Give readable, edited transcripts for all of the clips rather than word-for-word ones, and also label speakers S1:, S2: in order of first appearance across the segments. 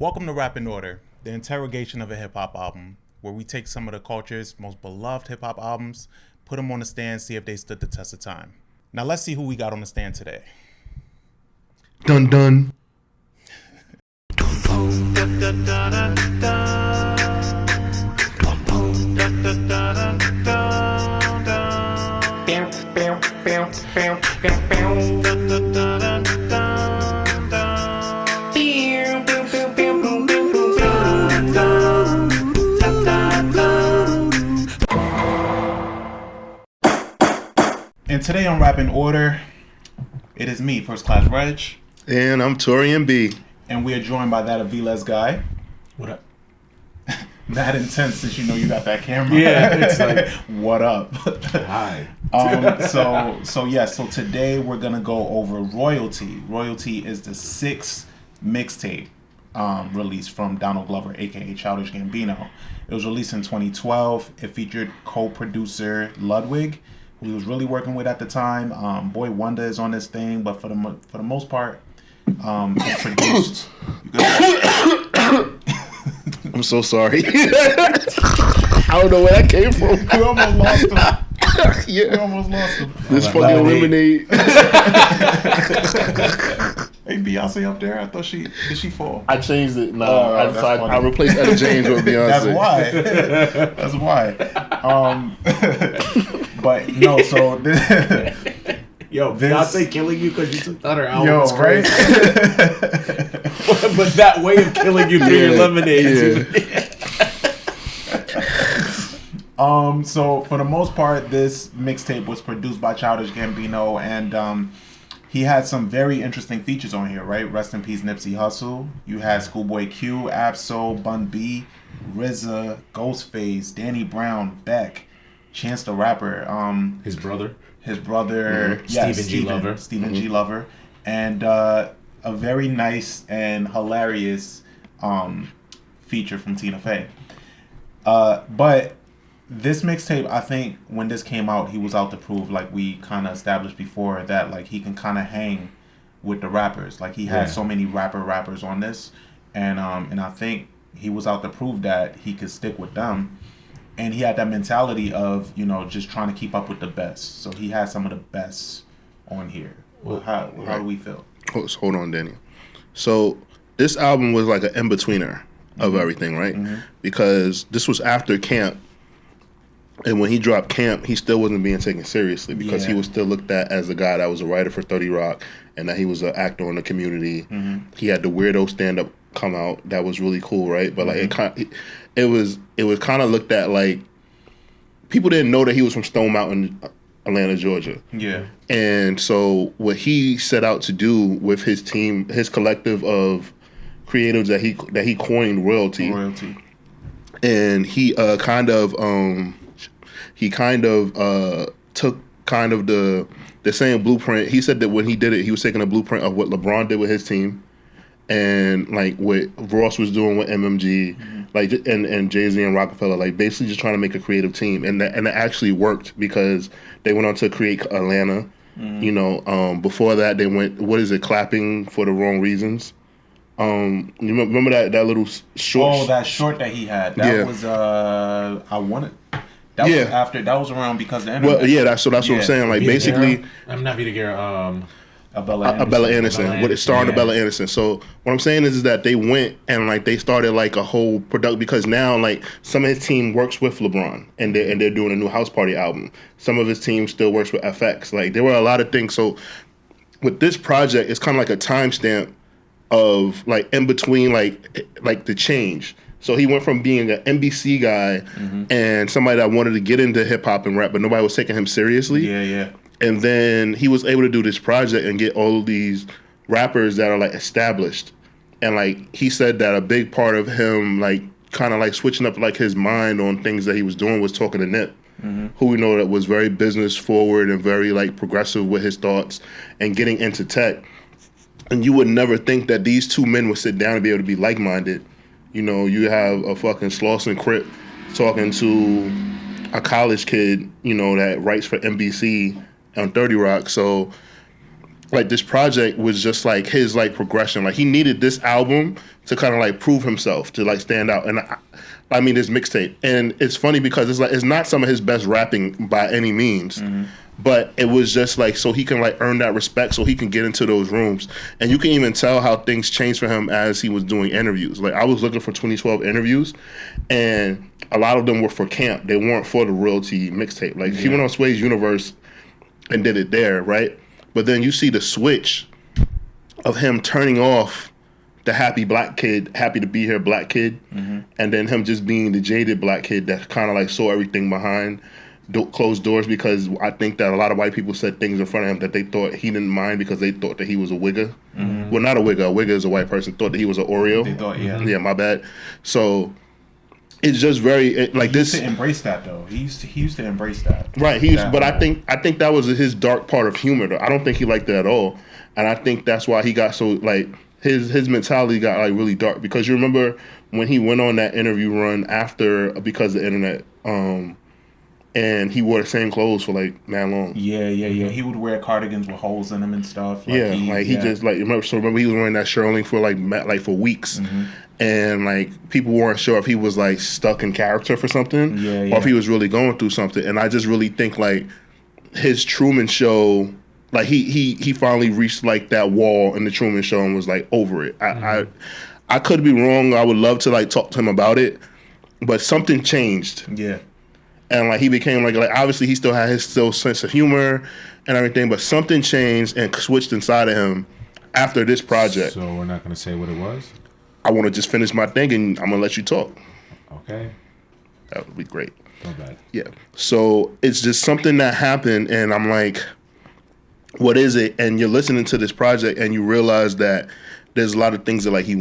S1: Welcome to Rap in Order, the interrogation of a hip-hop album, where we take some of the culture's most beloved hip-hop albums, put them on the stand, see if they stood the test of time. Now let's see who we got on the stand today.
S2: Dun dun.
S1: And today on Rap in Order, it is me, First Class Regg.
S2: And I'm Taurian B.
S1: And we are joined by that Aviles guy.
S3: What up?
S1: That intense since you know you got that camera.
S3: Yeah, it's like,
S1: what up?
S3: hi.
S1: So today we're gonna go over Royalty. Royalty is the sixth mixtape released from Donald Glover, aka Childish Gambino. It was released in 2012. It featured co-producer Ludwig, who he was really working with at the time. Boy Wonder is on this thing, but for the most part, it's produced.
S2: I'm so sorry. I don't know where that came from.
S1: We almost lost him.
S2: Yeah.
S1: We almost lost him.
S2: This fucking lemonade.
S1: Hey, Beyonce up there? I thought did she fall?
S2: I changed it. No,
S1: Oh,
S2: I replaced Etta James with Beyonce.
S1: That's why. But no, so
S3: Yo, Beyonce killing you because you took the other album.
S1: yo,
S3: was
S1: right?
S3: But that way of killing you through your lemonade.
S1: So for the most part, this mixtape was produced by Childish Gambino, and he had some very interesting features on here, right? Rest in peace, Nipsey Hussle. You had Schoolboy Q, Absol, Bun B, RZA, Ghostface, Danny Brown, Beck, Chance the Rapper,
S3: His brother,
S1: Stephen G. Lover, and a very nice and hilarious feature from Tina Fey. But this mixtape, I think when this came out, he was out to prove, like we kind of established before, that like he can kind of hang with the rappers. Like he had so many rappers on this, and I think he was out to prove that he could stick with them. And he had that mentality of, you know, just trying to keep up with the best. So he had some of the best on here. Well, how do we feel?
S2: Hold on, Daniel. So this album was like an in-betweener of everything, right? Mm-hmm. Because this was after Camp. And when he dropped Camp, he still wasn't being taken seriously because he was still looked at as a guy that was a writer for 30 Rock and that he was an actor in the community. Mm-hmm. He had the weirdo stand-up come out that was really cool, right? But like it was kind of looked at like people didn't know that he was from Stone Mountain, Atlanta, Georgia. Yeah. And so what he set out to do with his team, his collective of creatives that he coined Royalty. And he kind of took kind of the same blueprint. He said that when he did it, he was taking a blueprint of what LeBron did with his team, and like what Ross was doing with MMG, like and Jay-Z and Rockefeller, like basically just trying to make a creative team, and it actually worked because they went on to create Atlanta. You know, before that they went, clapping for the wrong reasons. You remember that little short?
S1: Oh, that short that he had. That was That was after. That was around because the internet.
S2: Well, that's what I'm saying. Like basically,
S3: I'm not Vita Guerra.
S2: Abella Anderson. With it starring Abella Anderson. So what I'm saying is that they went and like they started like a whole production because now like some of his team works with LeBron and they're doing a new House Party album. Some of his team still works with FX. Like there were a lot of things. So with this project, it's kind of like a timestamp of like in between like the change. So he went from being an NBC guy and somebody that wanted to get into hip hop and rap, but nobody was taking him seriously.
S1: Yeah.
S2: And then he was able to do this project and get all of these rappers that are like established. And like he said that a big part of him like kind of like switching up like his mind on things that he was doing was talking to Nip, who we know that was very business forward and very like progressive with his thoughts and getting into tech. And you would never think that these two men would sit down and be able to be like-minded. You know, you have a fucking Slauson Crip talking to a college kid, you know, that writes for NBC on 30 Rock. So like this project was just like his like progression. Like he needed this album to kind of like prove himself, to like stand out. And I mean this mixtape, and it's funny because it's like it's not some of his best rapping by any means. But it was just like so he can like earn that respect, so he can get into those rooms, and you can even tell how things changed for him as he was doing interviews. Like I was looking for 2012 interviews, and a lot of them were for Camp. They weren't for the Royalty mixtape. Like he went on Sway's Universe and did it there, right? But then you see the switch of him turning off the happy black kid, happy to be here black kid, and then him just being the jaded black kid that kind of like saw everything behind closed doors, because I think that a lot of white people said things in front of him that they thought he didn't mind because they thought that he was a wigger. Well, not a wigger. A wigger is a white person. Thought that he was an Oreo.
S1: They thought,
S2: Yeah, my bad. So it's just very like
S1: he
S2: this.
S1: used to embrace that though. He used to embrace that.
S2: Right. But I think that was his dark part of humor though. I don't think he liked it at all, and I think that's why he got so like his mentality got like really dark, because you remember when he went on that interview run after because of the internet. And he wore the same clothes for like man long.
S1: Yeah. He would wear cardigans with holes in them and stuff.
S2: Like he just like remember he was wearing that shirling for like for weeks, and like people weren't sure if he was like stuck in character for something, or if he was really going through something. And I just really think like his Truman Show, like he finally reached like that wall in the Truman Show and was like over it. I could be wrong. I would love to like talk to him about it, but something changed.
S1: Yeah.
S2: And like he became like obviously he still had his sense of humor and everything, but something changed and switched inside of him after this project.
S3: So we're not going to say what it was?
S2: I want to just finish my thing and I'm going to let you talk.
S3: Okay.
S2: That would be great.
S3: Not bad.
S2: Yeah. So it's just something that happened and I'm like, what is it? And you're listening to this project and you realize that there's a lot of things that like he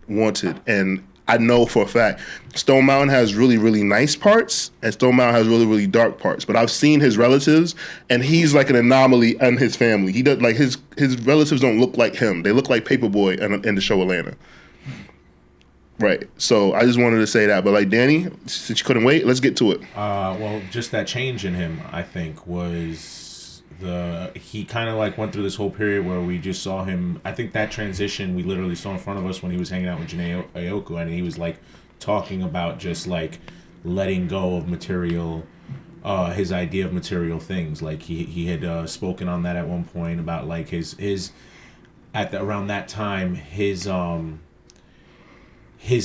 S2: wanted. And I know for a fact Stone Mountain has really, really nice parts and Stone Mountain has really, really dark parts. But I've seen his relatives and he's like an anomaly in his family. He does like his relatives don't look like him. They look like Paperboy in the show Atlanta. Right. So I just wanted to say that. But like Danny, since you couldn't wait, let's get to it.
S3: Well, just that change in him, I think, was he kind of like went through this whole period where we just saw him. I think that transition we literally saw in front of us when he was hanging out with Janae Aoku, and he was like talking about just like letting go of material, his idea of material things. Like he had spoken on that at one point about like his around that time his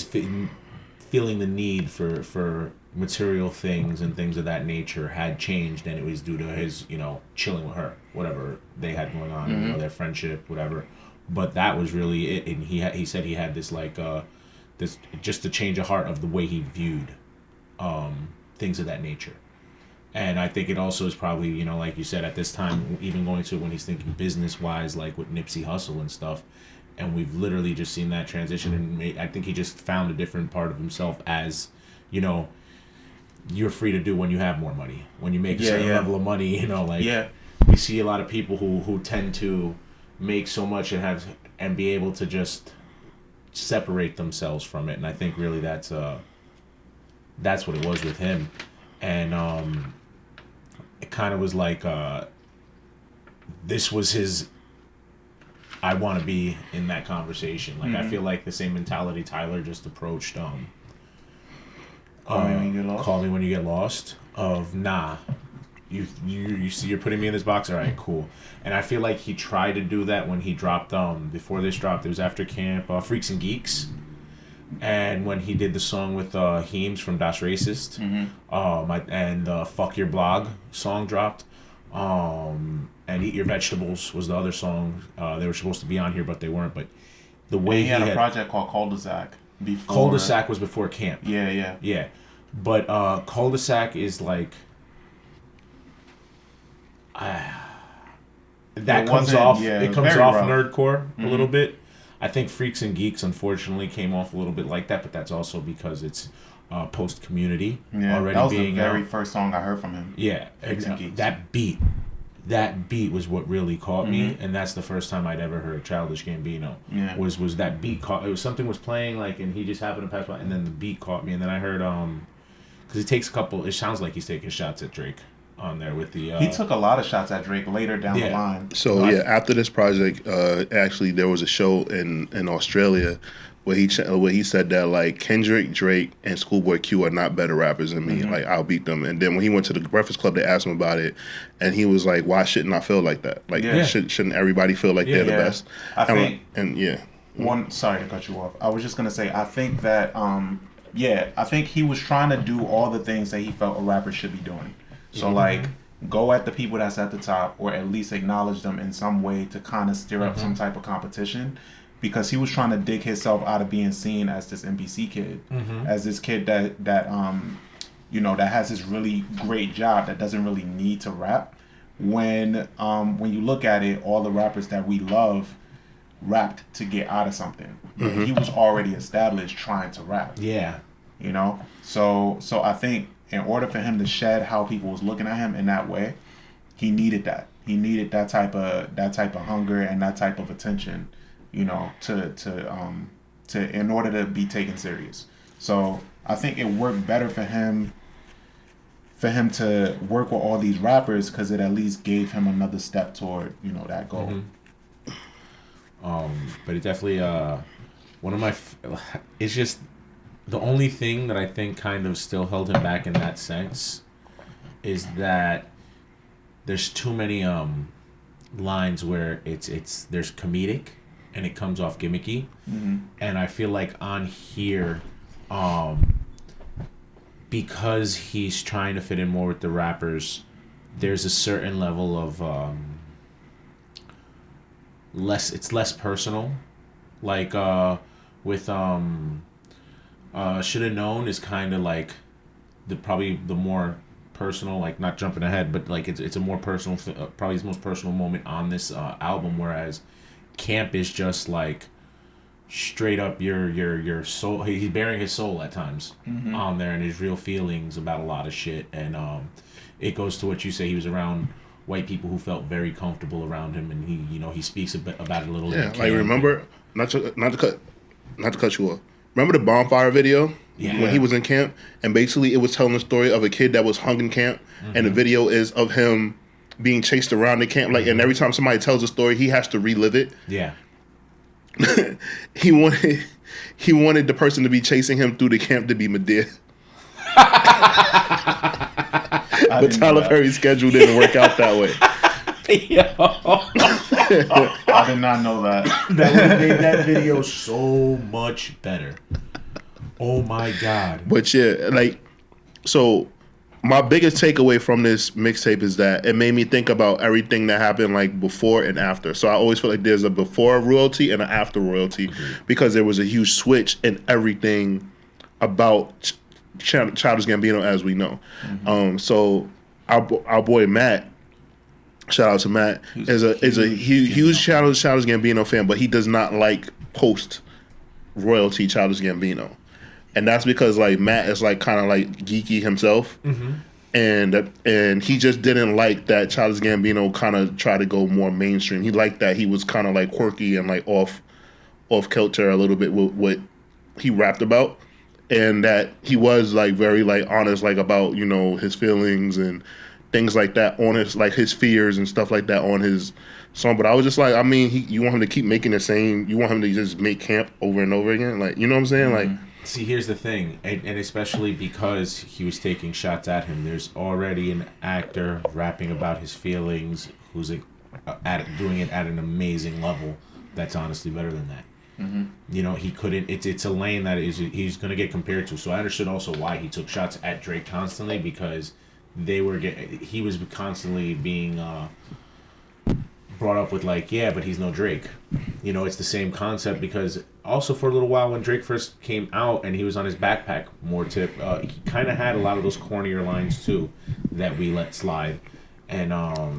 S3: feeling the need for material things and things of that nature had changed, and it was due to his, chilling with her, whatever they had going on, their friendship, whatever. But that was really it, and he said he had this like this just a change of heart of the way he viewed things of that nature. And I think it also is probably, like you said, at this time, even going to when he's thinking business wise, like with Nipsey Hussle and stuff. And we've literally just seen that transition, and I think he just found a different part of himself as, you're free to do when you have more money. When you make a certain level of money, we see a lot of people who tend to make so much and be able to just separate themselves from it. And I think really that's what it was with him. And it kind of was like this was his I want to be in that conversation. Like I feel like the same mentality Tyler just approached
S1: Call Me When You Get Lost.
S3: Call Me When You Get Lost. Of nah, you see, you're putting me in this box. All right, cool. And I feel like he tried to do that when he dropped before this dropped. It was after camp, Freaks and Geeks, and when he did the song with Heems from Das Racist, and Fuck Your Blog song dropped, and Eat Your Vegetables was the other song. They were supposed to be on here, but they weren't. But the way
S1: he had a project called Cul-de-sac.
S3: Cul-de-sac was before camp.
S1: Yeah.
S3: But Cul-de-sac is like that comes off. It comes off rough. Nerdcore a little bit. I think Freaks and Geeks unfortunately came off a little bit like that, but that's also because it's post Community already.
S1: That was
S3: being
S1: the very first song I heard from him.
S3: Yeah, Freaks and Geeks. That beat was what really caught me, and that's the first time I'd ever heard Childish Gambino.
S1: Yeah.
S3: Was that beat caught? It was something was playing like, and he just happened to pass by, and then the beat caught me, and then I heard because he takes a couple. It sounds like he's taking shots at Drake. on there with the.
S1: He took a lot of shots at Drake later down the line.
S2: So after this project, actually there was a show in Australia where he said that like Kendrick, Drake, and Schoolboy Q are not better rappers than me. Like I'll beat them. And then when he went to the Breakfast Club, they asked him about it, and he was like, "Why shouldn't I feel like that? Like shouldn't everybody feel like they're the best?"
S1: I think.
S2: Sorry
S1: to cut you off. I was just gonna say I think that I think he was trying to do all the things that he felt a rapper should be doing. So like go at the people that's at the top, or at least acknowledge them in some way to kind of stir up some type of competition, because he was trying to dig himself out of being seen as this NPC kid, as this kid that that has this really great job that doesn't really need to rap. When you look at it, all the rappers that we love rapped to get out of something. He was already established trying to rap. Yeah. So I think in order for him to shed how people was looking at him in that way, he needed that. He needed that type of hunger and that type of attention, to in order to be taken serious. So I think it worked better for him to work with all these rappers, because it at least gave him another step toward, that goal.
S3: But it definitely one of my it's just the only thing that I think kind of still held him back in that sense is that there's too many lines where it's there's comedic and it comes off gimmicky, and I feel like on here because he's trying to fit in more with the rappers, there's a certain level of less personal, like with Shoulda Known is kind of like probably the more personal, like not jumping ahead, but like it's a more personal, probably his most personal moment on this album, whereas Camp is just like straight up your soul. He's bearing his soul at times on there, and his real feelings about a lot of shit, and it goes to what you say. He was around white people who felt very comfortable around him, and he speaks a bit about it a little.
S2: Yeah, like remember not to cut you off. Remember the bonfire video when he was in camp, and basically it was telling the story of a kid that was hung in camp, and the video is of him being chased around the camp, like, and every time somebody tells a story, he has to relive it. Yeah. He wanted the person to be chasing him through the camp to be Medea. But Tyler Perry's schedule didn't work out that way.
S1: I did not know that.
S3: That would have made that video so much better. Oh my God.
S2: But yeah, like, so my biggest takeaway from this mixtape is that it made me think about everything that happened like before and after. So I always feel like there's a before royalty and an after royalty, because there was a huge switch in everything about Childish Gambino as we know. So our boy Matt, shout out to Matt, is a huge Childish Gambino fan, but he does not like post royalty Childish Gambino. And that's because like Matt is like kind of like geeky himself, and he just didn't like that Childish Gambino kind of tried to go more mainstream. He liked that he was kind of like quirky and like off kilter a little bit with what he rapped about, and that he was like very like honest like about his feelings and things like that on his like his fears and stuff like that on his song. But I was just like, I mean, you want him to keep making the same? You want him to just make Camp over and over again? Like, you know what I'm saying? Like.
S3: See, here's the thing, and especially because he was taking shots at him, there's already an actor rapping about his feelings who's doing it at an amazing level that's honestly better than that. He couldn't, it's a lane that he's going to get compared to. So I understood also why he took shots at Drake constantly, because he was constantly being brought up with like, yeah, but he's no Drake. It's the same concept, because also for a little while when Drake first came out and he was on his backpack more tip, he kind of had a lot of those cornier lines too that we let slide, and I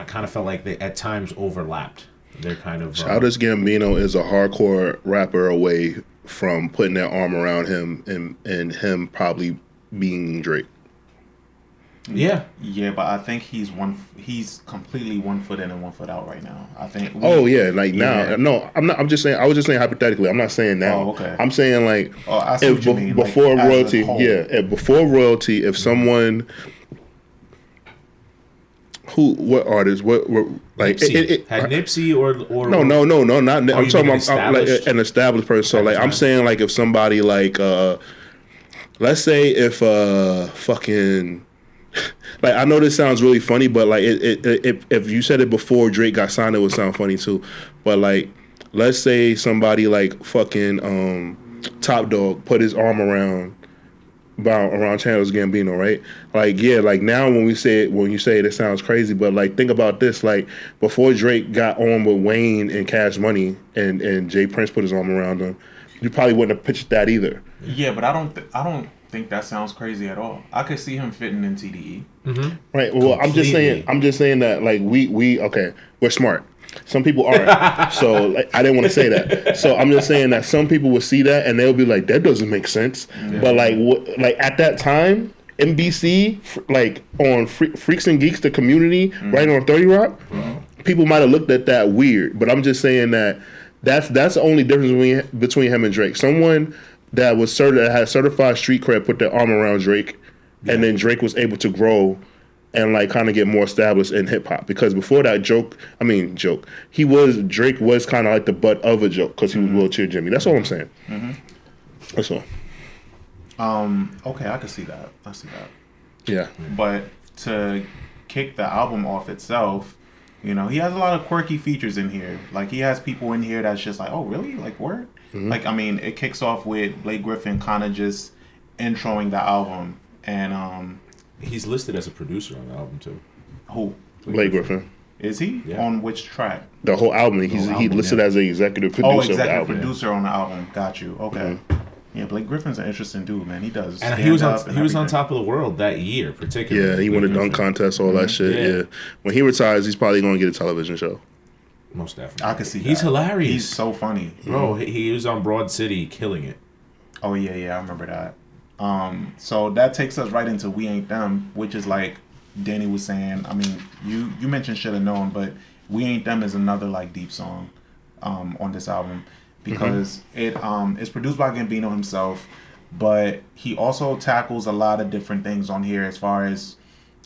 S3: kind of felt like they at times overlapped. They're kind of
S2: Childish Gambino is a hardcore rapper away from putting their arm around him and him probably being Drake.
S1: Yeah, but I think he's completely 1 foot in and 1 foot out right now. I think.
S2: Now. No, I'm not. I'm just saying. I was just saying hypothetically. I'm not saying now.
S1: Oh, okay.
S2: I'm saying like,
S1: I see what you mean.
S2: Before royalty, before royalty, if someone What artists? What like
S3: Nipsey. Had Nipsey or
S2: no, not. I'm talking about like an established person. So like I'm
S3: time.
S2: saying like if somebody like let's say if fucking like I know this sounds really funny, but like if you said it before Drake got signed, it would sound funny too. But like let's say somebody like fucking Top Dog put his arm around Childish Gambino, right? Like, yeah, like now when you say it sounds crazy, but like think about this, like before Drake got on with Wayne and Cash Money and Jay Prince put his arm around him, you probably wouldn't have pitched that either.
S1: Yeah, but I don't think that sounds crazy at all. I could see him fitting in TDE.
S2: Mm-hmm. Right. Well, completely. I'm just saying that like we're smart. Some people aren't. So like, I didn't want to say that. So I'm just saying that some people will see that and they'll be like, that doesn't make sense. Yeah. But like at that time, NBC, like on Freaks and Geeks, the community, right on 30 Rock, people might have looked at that weird. But I'm just saying that that's the only difference between him and Drake. Someone that had certified street cred put their arm around Drake, and then Drake was able to grow and like kind of get more established in hip hop, because before that Drake was kind of like the butt of a joke because he was Wheelchair Jimmy. That's all I'm saying. That's all.
S1: Okay, I can see that.
S2: Yeah.
S1: But to kick the album off itself, you know, he has a lot of quirky features in here. Like he has people in here that's just like, oh really? Like word? Like I mean, it kicks off with Blake Griffin kind of just introing the album, and
S3: he's listed as a producer on the album too.
S1: Who?
S2: Blake Griffin.
S1: Is he? Yeah. On which track?
S2: The whole album. He listed as an executive producer of the album.
S1: Producer on the album. Got you. Okay. Yeah, Blake Griffin's an interesting dude, man. He does.
S3: And he was on top of the world that year, particularly.
S2: Yeah, he won a dunk contest, all that shit. Yeah. When he retires, he's probably going to get a television show.
S3: Most definitely.
S1: I can see that.
S3: He's hilarious.
S1: He's so funny.
S3: Bro, he was on Broad City killing it.
S1: Oh, yeah, I remember that. So that takes us right into We Ain't Them, which is like Danny was saying. I mean, you mentioned Shoulda Known, but We Ain't Them is another like deep song on this album, because it's produced by Gambino himself, but he also tackles a lot of different things on here, as far as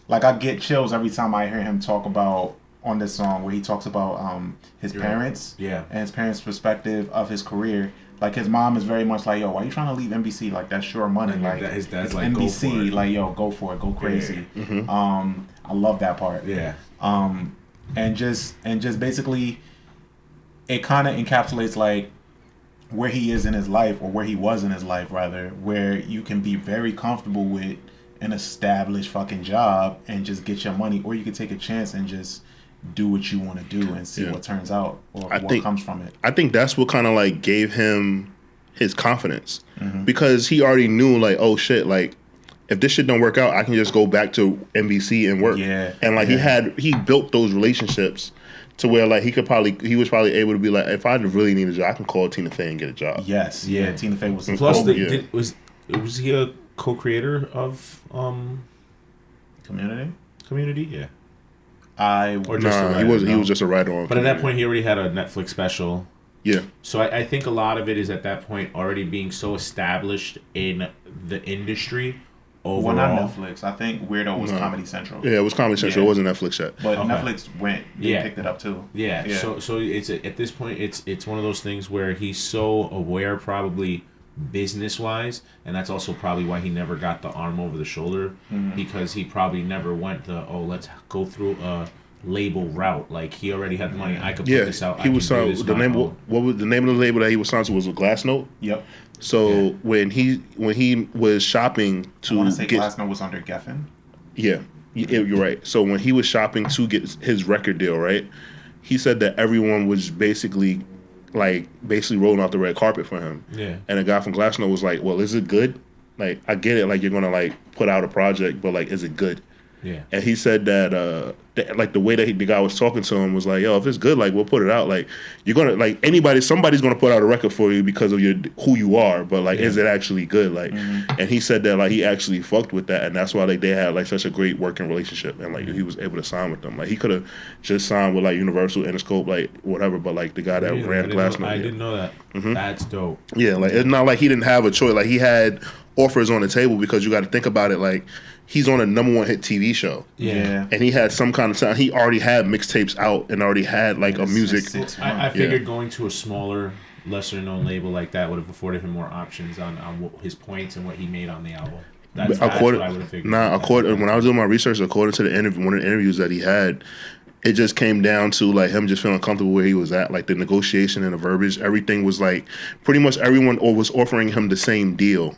S1: like I get chills every time I hear him talk about on this song, where he talks about his parents and his parents' perspective of his career. Like his mom is very much like, yo, why are you trying to leave NBC? Like that's sure money. Like
S3: his dad's like,
S1: NBC,
S3: go for it.
S1: like yo, go for it, go crazy. I love that part.
S3: Yeah.
S1: And just basically, it kind of encapsulates like where he is in his life, or where he was in his life rather, where you can be very comfortable with an established fucking job and just get your money, or you can take a chance and just do what you want to do and see what turns out, or what comes from it.
S2: I think that's what kind of like gave him his confidence, because he already knew like, oh shit, like if this shit don't work out, I can just go back to NBC and work.
S1: Yeah.
S2: And like he built those relationships to where like he was probably able to be like, if I really need a job, I can call Tina Fey and get a job.
S1: Yes, yeah. Tina Fey was
S3: plus was he a co-creator of Community? Yeah.
S2: He was just a writer on.
S3: But at that point, he already had a Netflix special.
S2: Yeah.
S3: So I think a lot of it is at that point already being so established in the industry. Overall.
S1: Well, not Netflix. I think Weirdo was Comedy Central.
S2: Yeah, it was Comedy Central. It wasn't Netflix yet.
S1: But Netflix picked it up too.
S3: Yeah. So it's at this point it's one of those things where he's so aware, probably business wise, and that's also probably why he never got the arm over the shoulder, because he probably never went let's go through a label route. Like he already had the money. I could put this out.
S2: He was signed. What was the name of the label that he was signed to? Was a Glass Note.
S1: Yep.
S2: So when he was shopping to
S1: I want to say Glass Note was under Geffen.
S2: Yeah, you're right. So when he was shopping to get his record deal, right, he said that everyone was basically rolling out the red carpet for him.
S3: Yeah. And
S2: a guy from Glass Note was like, well, is it good? Like, I get it, like you're gonna like put out a project, but like, is it good?
S3: Yeah.
S2: And he said that like the way that the guy was talking to him was like, yo, if it's good, like we'll put it out. Like you're gonna like somebody's gonna put out a record for you because of who you are, but like is it actually good? Like and he said that like he actually fucked with that, and that's why like they had like such a great working relationship, and like he was able to sign with them. Like he could have just signed with like Universal, Interscope, like whatever, but like the guy that ran Glass Note.
S3: I didn't know that. That's dope.
S2: Yeah, like it's not like he didn't have a choice. Like he had offers on the table because you got to think about it like he's on a #1 hit TV show.
S1: Yeah.
S2: And he had some kind of sound. He already had mixtapes out and already had like a music.
S3: I figured going to a smaller, lesser known label like that would have afforded him more options on his points and what he made on the album. That's what I would have figured.
S2: When I was doing my research, according to one of the interviews that he had, it just came down to like him just feeling comfortable where he was at, like the negotiation and the verbiage. Everything was like pretty much everyone was offering him the same deal.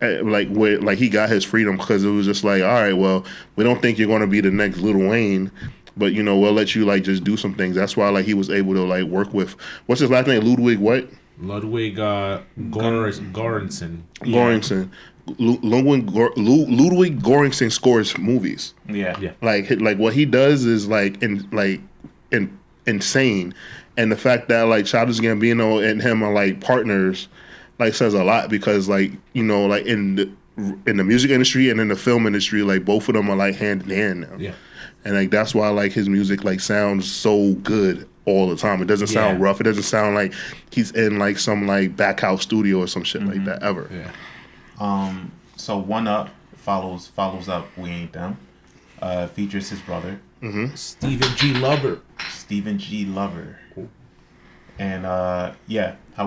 S2: Like where like he got his freedom because it was just like, all right, well, we don't think you're going to be the next Lil Wayne, but you know we'll let you like just do some things. That's why like he was able to like work with what's his last name, Ludwig what?
S3: Ludwig Göransson.
S2: Göransson. Ludwig Göransson scores movies.
S1: Yeah.
S2: Like what he does is insane, and the fact that like Childish Gambino and him are like partners, like says a lot because like you know like in the music industry and in the film industry, like both of them are like hand in hand now.
S3: Yeah.
S2: And like that's why like his music like sounds so good all the time. It doesn't sound rough. It doesn't sound like he's in like some like back house studio or some shit like that ever.
S3: Yeah.
S1: So One Up follows up We Ain't Them. Features his brother.
S3: Stephen G. Lover.
S1: Cool. And how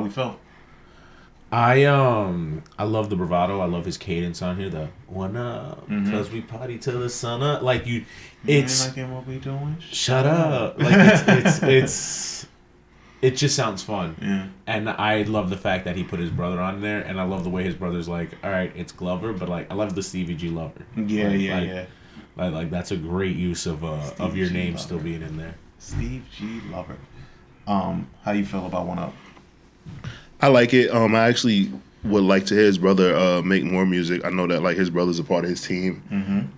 S1: we felt.
S3: I love the bravado. I love his cadence on here. The one up, cause we party till the sun up. Like it's
S1: like what we doing.
S3: Shut up. Like it's it just sounds fun.
S1: Yeah.
S3: And I love the fact that he put his brother on there, and I love the way his brother's like, all right, it's Glover, but like I love the Stevie G Lover.
S1: Yeah.
S3: Like that's a great use of your
S1: G
S3: name
S1: Lover.
S3: still being in there.
S1: Steve G Lover. How you feel about One Up?
S2: I like it. I actually would like to hear his brother make more music. I know that like his brother's a part of his team.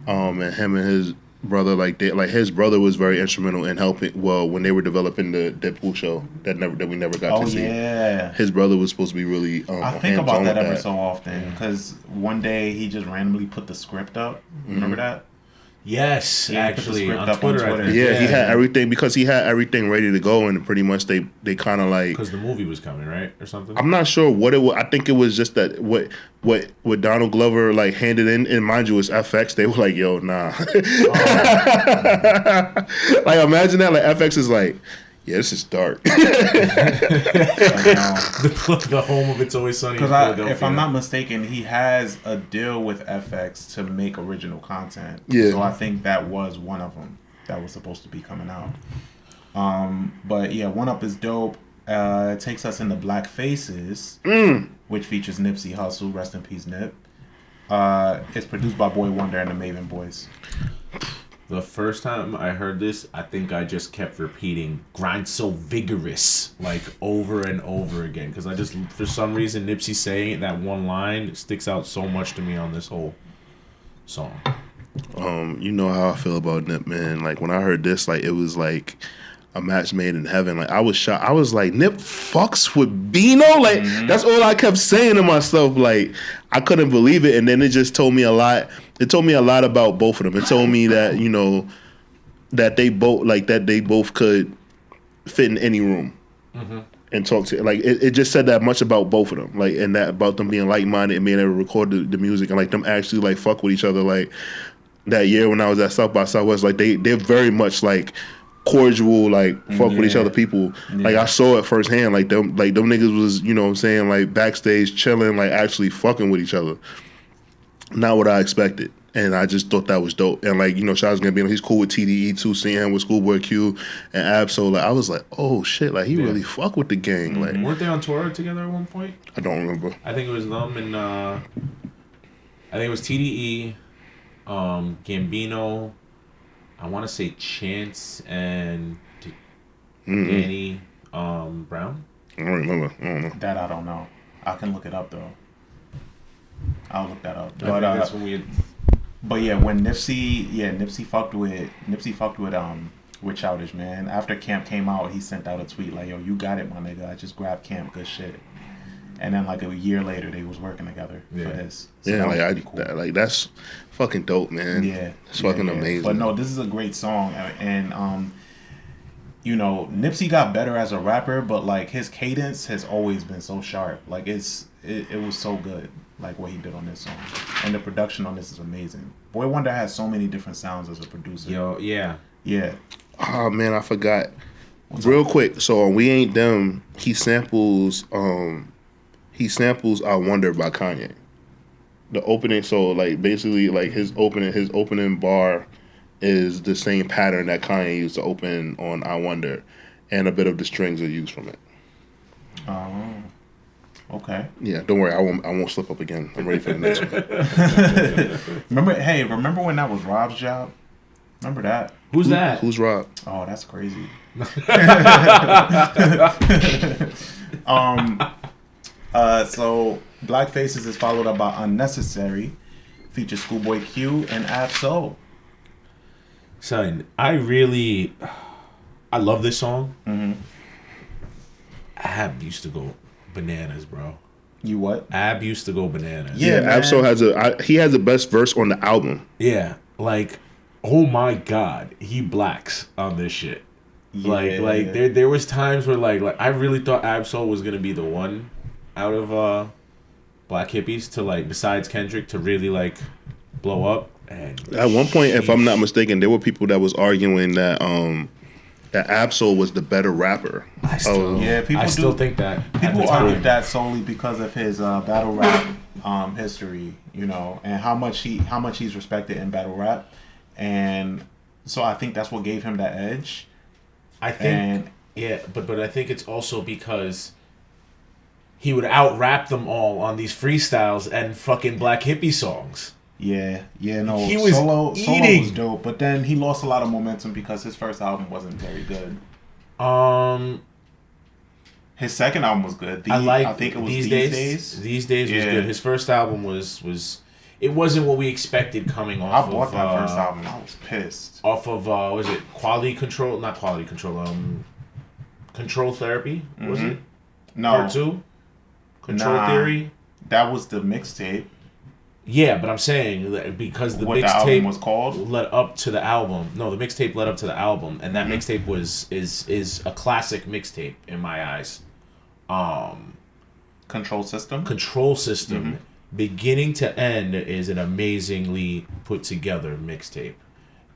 S2: And him and his brother his brother was very instrumental in helping. Well, when they were developing the Deadpool show that we never got to see.
S1: Yeah.
S2: His brother was supposed to be really.
S1: I think about that every so often because one day he just randomly put the script up. Remember that?
S3: Yes,
S1: Yeah,
S3: actually
S1: put the script
S3: on
S1: up on
S3: Twitter.
S1: Twitter.
S3: I think.
S2: Yeah, he had everything because he had everything ready to go, and pretty much they kind of like.
S3: Because the movie was coming, right, or something.
S2: I'm not sure what it was. I think it was just that what Donald Glover like handed in, and mind you, it's FX. They were like, "Yo, nah." Like imagine that. Like FX is like, yeah, this is dark.
S3: The home of It's Always Sunny in Philadelphia.
S1: If I'm not mistaken, he has a deal with FX to make original content.
S2: Yeah.
S1: So I think that was one of them that was supposed to be coming out. But yeah, One Up is dope. It takes us into Black Faces, which features Nipsey Hussle. Rest in peace, Nip. It's produced by Boy Wonder and the Maven Boys.
S3: The first time I heard this, I think I just kept repeating "grind so vigorous" like over and over again because I just for some reason Nipsey saying that one line sticks out so much to me on this whole song.
S2: You know how I feel about Nip, man. Like when I heard this, like it was like a match made in heaven. Like I was shocked. I was like, Nip fucks with Bino. Like that's all I kept saying to myself. Like I couldn't believe it, and then it just told me a lot. It told me a lot about both of them. It told me that that they both could fit in any room and talk to. Like it just said that much about both of them. Like and that about them being like minded and being able to record the music and like them actually like fuck with each other. Like that year when I was at South by Southwest, like they're very much like cordial, like fuck with each other people. Like I saw it firsthand. Like them niggas was, you know what I'm saying, like backstage chilling, like actually fucking with each other. Not what I expected. And I just thought that was dope. And like, shout out to Gambino, he's cool with TDE too, seeing him with Schoolboy Q and Ab. So like I was like, oh shit, like he really fuck with the gang. Like
S3: weren't they on tour together at one point?
S2: I don't remember.
S3: I think it was them and I think it was TDE, Gambino, I want to say Chance and Danny Brown.
S2: I don't remember. I don't know.
S1: That I don't know. I can look it up though. I'll look that up.
S3: I think that's when we had...
S1: But yeah, when Nipsey fucked with Childish, man. After Camp came out, he sent out a tweet like, "Yo, you got it, my nigga. I just grabbed Camp, good shit." And then like a year later, they was working together for this. So
S2: like that's fucking dope, man.
S1: Yeah,
S2: it's fucking amazing.
S1: But no, this is a great song, and Nipsey got better as a rapper, but like his cadence has always been so sharp. Like it was so good. like what he did on this song, and the production on this is amazing. Boy Wonder has so many different sounds as a producer.
S3: Yo, yeah.
S1: Yeah.
S2: Oh man, I forgot. Real quick, so on We Ain't Them, he samples I Wonder by Kanye. The opening, so like basically like his opening bar is the same pattern that Kanye used to open on I Wonder, and a bit of the strings are used from it.
S1: Oh. Okay.
S2: Yeah, don't worry, I won't slip up again. I'm ready for the next one.
S1: Remember when that was Rob's job? Remember that?
S3: Who's that?
S2: Who's Rob?
S1: Oh, that's crazy. So Black Faces is followed up by Unnecessary, features Schoolboy Q and Ab-Soul.
S3: Son, I love this song.
S1: Mm-hmm.
S3: Ab used to go bananas, bro.
S1: You what?
S3: Ab used to go bananas.
S1: Yeah, man.
S2: Ab-Soul has he has the best verse on the album.
S3: Yeah, like, oh my God, he blacks on this shit.
S1: Yeah.
S3: Like there was times where like I really thought Ab-Soul was gonna be the one out of Black Hippies to like, besides Kendrick, to really like blow up. And
S2: At one point, if I'm not mistaken, there were people that was arguing that that Ab-Soul was the better rapper.
S3: I still think that.
S1: People argued that solely because of his battle rap history, you know, and how much he's respected in battle rap, and so I think that's what gave him that edge.
S3: I think, but I think it's also because he would out-rap them all on these freestyles and fucking Black Hippie songs.
S1: Yeah, no.
S3: He was
S1: Solo
S3: eating.
S1: was dope, but then he lost a lot of momentum because his first album wasn't very good. His second album was good. I think it was These Days.
S3: These Days was good. His first album was it wasn't what we expected coming off.
S1: I bought that first album. I was pissed.
S3: Off of was it Quality Control? Not Quality Control. Control Therapy was it?
S1: No.
S3: Part 2. Control Theory.
S1: That was the mixtape.
S3: Yeah, but I'm saying that because the
S1: mixtape was called
S3: led up to the album. No, the mixtape led up to the album, and that mixtape is a classic mixtape in my eyes.
S1: Control System.
S3: Mm-hmm. Beginning to end is an amazingly put together mixtape,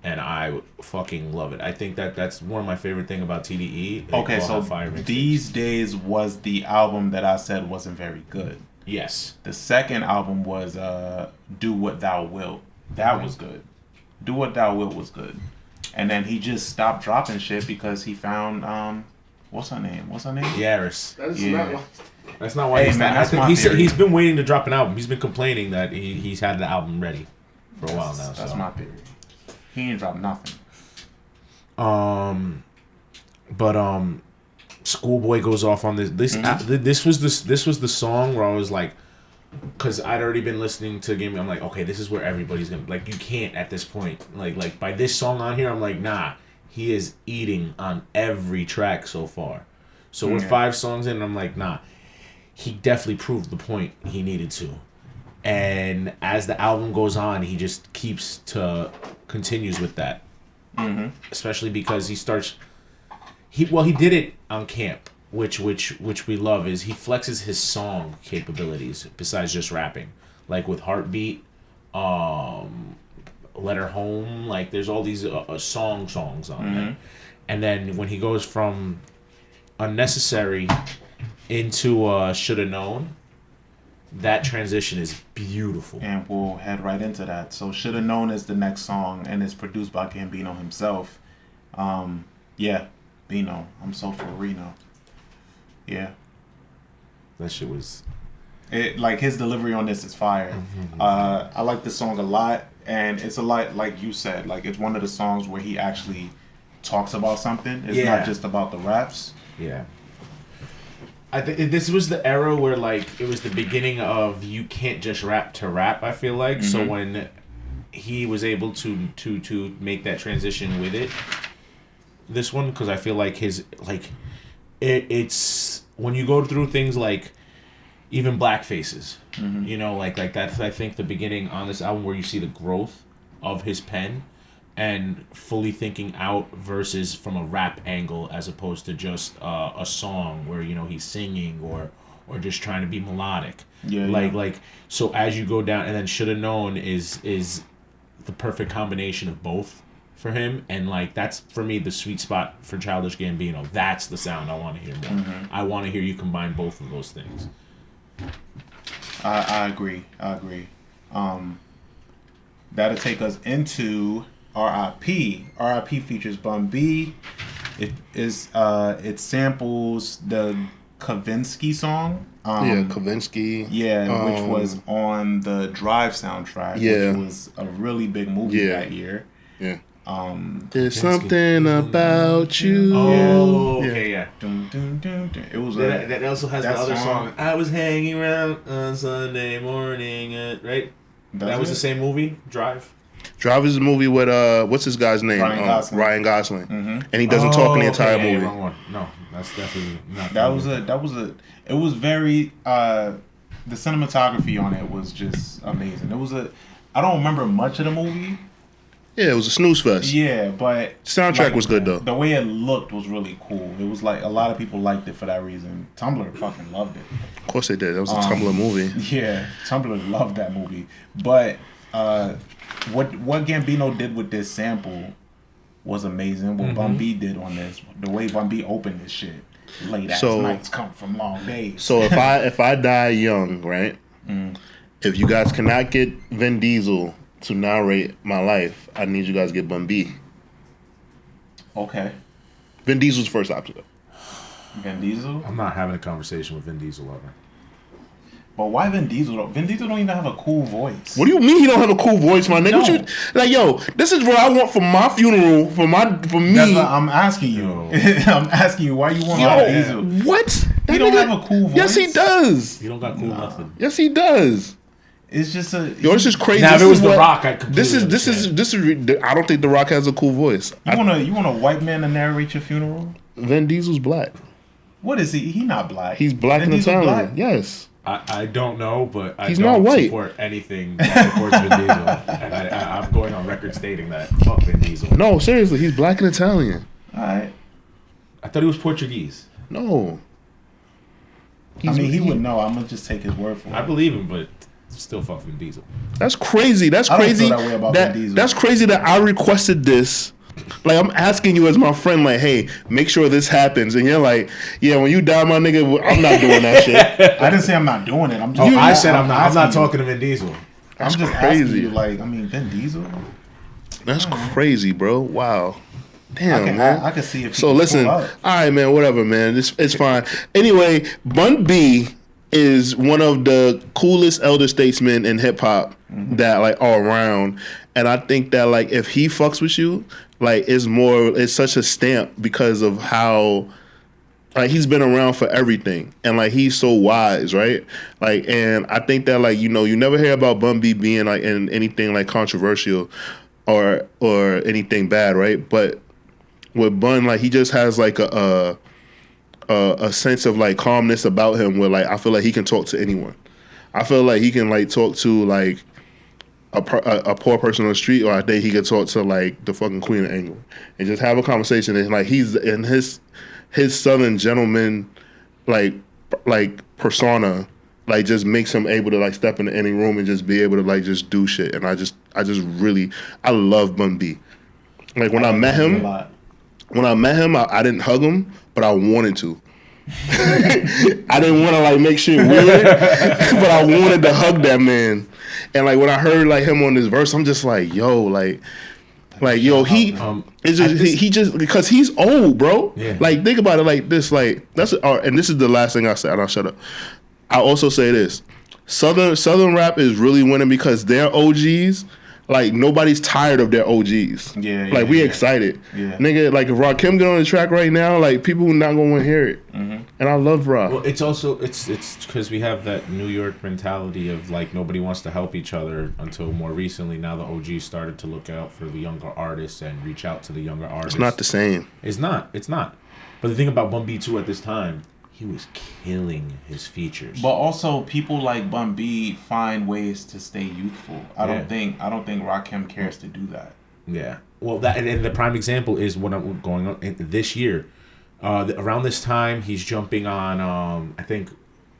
S3: and I fucking love it. I think that's one of my favorite thing about TDE.
S1: Okay, so These Days was the album that I said wasn't very good.
S3: Yes.
S1: The second album was Do What Thou Wilt. That was good. Do What Thou Wilt was good. And then he just stopped dropping shit because he found what's her name?
S3: Yaris. That's not why
S1: he's
S3: been waiting to drop an album. He's been complaining that he's had the album ready for a while now.
S1: That's my theory. He ain't dropped nothing.
S3: But Schoolboy goes off on this. This was the song where I was like, because I'd already been listening to Gambino. I'm like, okay, this is where everybody's gonna like. You can't at this point like by this song on here. I'm like, nah, he is eating on every track so far. So we're 5 songs in, and I'm like, nah, he definitely proved the point he needed to. And as the album goes on, he just continues with that. Mm-hmm. Especially because he did it on Camp, which we love, is he flexes his song capabilities besides just rapping. Like with Heartbeat, Let Her Home, like there's all these songs on there. And then when he goes from Unnecessary into Shoulda Known, that transition is beautiful.
S1: And we'll head right into that. So Shoulda Known is the next song, and it's produced by Gambino himself. Bino. I'm so for Reno. Yeah.
S3: That shit was...
S1: Like, his delivery on this is fire. I like this song a lot, and it's a lot, like you said, like, it's one of the songs where he actually talks about something. It's not just about the raps.
S3: Yeah. I think this was the era where, like, it was the beginning of you can't just rap to rap, I feel like. So when he was able to make that transition with it, this one, because I feel like his, like, it's when you go through things like even Black Faces, you know, like that's, I think, the beginning on this album where you see the growth of his pen and fully thinking out verses from a rap angle as opposed to just a song where, you know, he's singing or just trying to be melodic.
S1: Yeah,
S3: Like so as you go down, and then Shoulda Known is the perfect combination of both for him, and like that's for me the sweet spot for Childish Gambino. That's the sound I want to hear more. I want to hear you combine both of those things.
S1: I agree. That'll take us into R.I.P. R.I.P. features Bun B. It samples the Kavinsky song.
S2: Kavinsky.
S1: Yeah, which was on the Drive soundtrack, which was a really big movie that year.
S2: Yeah. There's something about you.
S3: Oh, okay, yeah.
S1: Dun, dun, dun, dun. It was
S3: that also has the other song. I was hanging around on Sunday morning, right? That was the same movie, Drive.
S2: Drive is a movie with what's his guy's name? Ryan Gosling. And he doesn't talk in the entire movie.
S3: Wrong one. No, that's definitely not.
S1: It was very the cinematography on it was just amazing. I don't remember much of the movie.
S2: Yeah, it was a snooze fest.
S1: Yeah, but
S2: soundtrack was good though.
S1: The way it looked was really cool. It was like a lot of people liked it for that reason. Tumblr fucking loved it.
S2: Of course they did. That was a Tumblr movie.
S1: Yeah, Tumblr loved that movie. But what Gambino did with this sample was amazing. What Bun B did on this, the way Bun B opened this shit. Late ass nights come from long days.
S2: So if I die young, right? If you guys cannot get Vin Diesel to narrate my life, I need you guys to get Bun B.
S1: Okay.
S2: Vin Diesel's first option.
S1: Vin Diesel?
S3: I'm not having a conversation with Vin Diesel ever.
S1: But why Vin Diesel though? Vin Diesel don't even have a cool voice.
S2: What do you mean he don't have a cool voice, my nigga?
S1: No.
S2: What you, like, yo, this is what I want for my funeral, for me.
S1: That's what I'm asking you. I'm asking you why you want Vin Diesel.
S2: What?
S1: He don't have a cool voice.
S2: Yes, he does.
S3: You don't got cool nothing.
S2: Yes, he does.
S1: It's just
S2: Yo, this is crazy.
S3: Now, if it was The Rock, I
S2: this is. I don't think The Rock has a cool voice.
S1: You want a white man to narrate your funeral?
S2: Vin Diesel's black.
S1: What is he? He not black.
S2: He's black and Italian. Yes.
S3: I don't know, but
S2: He's not white.
S3: Support anything that supports Vin Diesel. And I'm going on record stating that. Fuck Vin Diesel.
S2: No, seriously, he's black and Italian.
S1: All right.
S3: I thought he was Portuguese.
S2: No.
S1: He would know. I'm going to just take his word for it.
S3: I believe him, but still fuck Vin Diesel.
S2: That's crazy. That's
S1: I don't
S2: crazy.
S1: feel that way about Vin Diesel.
S2: That's crazy that I requested this. Like, I'm asking you as my friend, like, hey, make sure this happens. And you're like, yeah, when you die, my nigga, I'm not doing that shit.
S1: I didn't say I'm not doing it. I'm just.
S3: I said I'm not talking to Vin Diesel.
S1: I'm just
S2: crazy.
S1: asking you, like, Vin Diesel?
S2: That's crazy, bro. Wow. Damn, man.
S1: I can see if.
S2: So listen, all right, man. Whatever, man. It's fine. Anyway, Bun B is one of the coolest elder statesmen in hip hop that like all around, and I think that like if he fucks with you, like it's such a stamp because of how like he's been around for everything, and like he's so wise, right? Like, and I think that like you never hear about Bun B being like in anything like controversial or anything bad, right? But with Bun, like he just has like a sense of like calmness about him where like I feel like he can talk to anyone. I feel like he can like talk to like a poor person on the street, or I think he could talk to like the fucking Queen of England and just have a conversation. And like he's in his Southern gentleman like persona like just makes him able to like step into any room and just be able to like just do shit. And I just really love Bun B. Like when I met him, I didn't hug him, but I wanted to. I didn't want to like make shit weird, but I wanted to hug that man. And like when I heard like him on this verse, I'm just like, yo, like yo, he just because he's old, bro.
S3: Yeah.
S2: Like think about it like this, like that's and this is the last thing I said, and I'll shut up. I also say this: Southern rap is really winning because they're OGs. Like nobody's tired of their OGs.
S1: Yeah.
S2: Like we excited.
S1: Yeah.
S2: Nigga, like if Rakim get on the track right now, like people not gonna want to hear it. And I love Rock.
S3: Well, it's also it's because we have that New York mentality of like nobody wants to help each other until more recently. Now the OGs started to look out for the younger artists and reach out to the younger artists.
S2: It's not the same.
S3: It's not. But the thing about Bun B too at this time, he was killing his features.
S1: But also, people like Bun B find ways to stay youthful. I don't think Rakim cares to do that.
S3: Yeah. Well, that and the prime example is what I'm going on this year. Around this time, he's jumping on. I think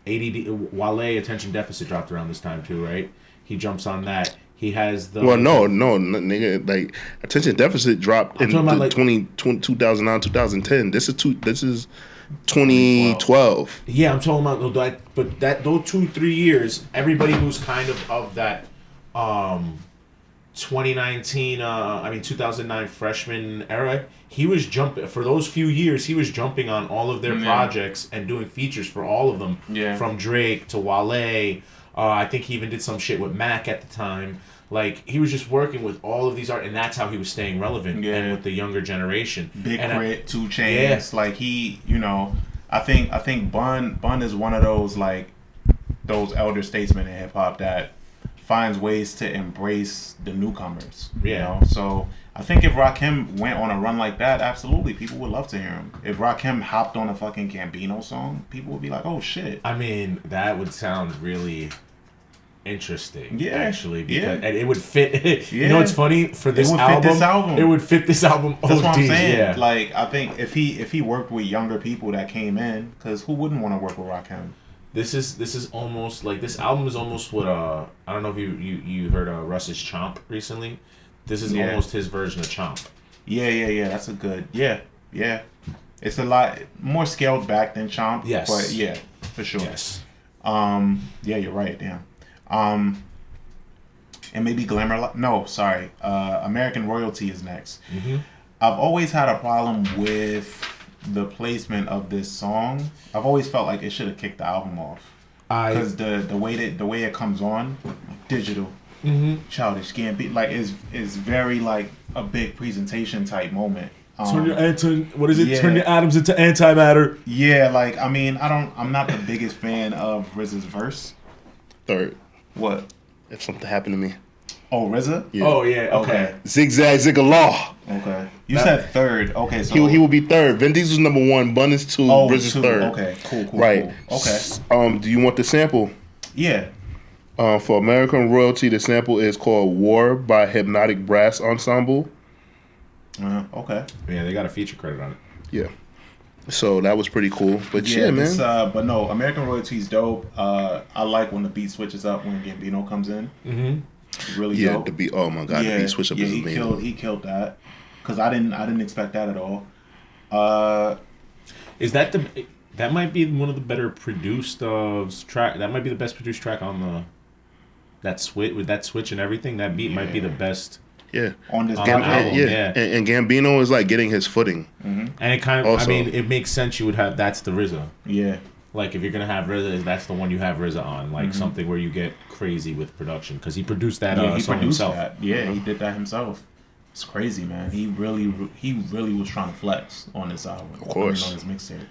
S3: ADD, Wale Attention Deficit dropped around this time too, right? He jumps on that. He has the...
S2: Well, no, nigga. Like, Attention Deficit dropped in
S3: like,
S2: 2009, 2010. This is 2012.
S3: Yeah, I'm talking about that. But those 2-3 years, everybody who's kind of that 2019, 2009 freshman era, he was jumping for those few years. He was jumping on all of their projects and doing features for all of them.
S1: Yeah.
S3: From Drake to Wale. I think he even did some shit with Mac at the time. Like, he was just working with all of these art, and that's how he was staying relevant and with the younger generation.
S1: Big Crit, 2 Chainz, like he, I think Bun is one of those like those elder statesmen in hip hop that finds ways to embrace the newcomers. So I think if Rakim went on a run like that, absolutely, people would love to hear him. If Rakim hopped on a fucking Gambino song, people would be like, "Oh shit!"
S3: I mean, that would sound really interesting, actually, because and it would fit. You know what's funny for this album? It would fit this album.
S1: That's what I'm saying. Yeah. Like, I think if he worked with younger people that came in, because who wouldn't want to work with Rakim?
S3: This is almost like, this album is almost what I don't know if you heard Russ's Chomp recently. This is almost his version of Chomp. Yeah.
S1: That's a good. Yeah. It's a lot more scaled back than Chomp.
S3: Yes.
S1: But yeah, for sure.
S3: Yes.
S1: Yeah, you're right. Damn. And maybe Glamour. American Royalty is next.
S3: Mm-hmm.
S1: I've always had a problem with the placement of this song. I've always felt like it should have kicked the album off because the way it comes on, digital, Childish Gambino, like is very like a big presentation type moment.
S3: Turn your atoms into antimatter.
S1: Yeah, like I mean, I'm not the biggest fan of RZA's verse.
S2: Third.
S1: What?
S2: If something happened to me.
S1: Oh, RZA?
S3: Yeah. Oh, yeah. Okay.
S2: Zigzag Zigga-Law.
S1: Okay. You said third. Okay, so
S2: he will be third. Vin Diesel's number 1. Bun is 2. RZA's third.
S1: Okay. Cool.
S2: Right.
S1: Cool. Okay.
S2: Do you want the sample?
S1: Yeah.
S2: For American Royalty, the sample is called "War" by Hypnotic Brass Ensemble.
S1: Okay.
S3: Yeah, they got a feature credit on it.
S2: Yeah. So that was pretty cool. But yeah, man.
S1: But no, American Royalty's dope. I like when the beat switches up when Gambino comes in.
S3: Mm-hmm.
S1: Really dope.
S2: The beat. Oh my god, the beat switch up is amazing.
S1: He killed that. Because I didn't expect that at all.
S3: Is that that might be one of the better produced track? That might be the best produced track on that switch with that switch and everything. That beat might be the best.
S2: Yeah,
S1: on this album.
S2: And Gambino is like getting his footing.
S1: Mm-hmm.
S3: And it kind of, also, I mean, it makes sense. You would have that's the RZA.
S1: Yeah,
S3: like if you're gonna have RZA, that's the one you have RZA on. Like something where you get crazy with production because he produced that song himself.
S1: That. Yeah, he did that himself. It's crazy, man. He really was trying to flex on this album.
S2: Of course,
S1: on his mixtape.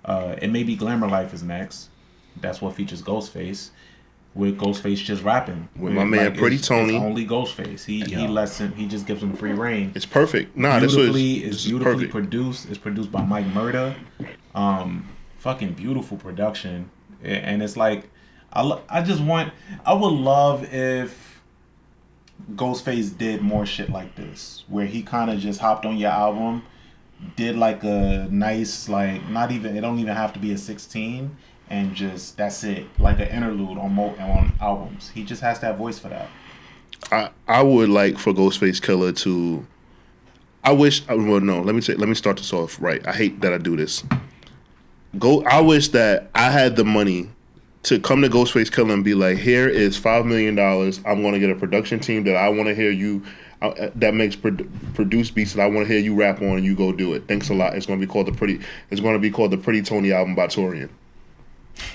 S1: And maybe Glamour Life is next. That's what features Ghostface. With Ghostface just rapping.
S2: With my man Pretty Tony.
S1: It's only Ghostface. He just gives him free reign.
S2: It's perfect. This is
S1: beautifully produced. It's produced by Mike Murda. Fucking beautiful production. And it's like I would love if Ghostface did more shit like this. Where he kind of just hopped on your album, did like a nice, like it don't even have to be a 16. And just that's it, like an interlude on albums. He just has that voice for that.
S2: I would like for Ghostface Killah to. I wish. Well, no. Let me start this off right. I hate that I do this. I wish that I had the money to come to Ghostface Killah and be like, here is $5 million. I'm going to get a production team that I want to hear you. That makes produce beats that I want to hear you rap on, and you go do it. Thanks a lot. It's going to be called the Pretty Tony album by Taurian.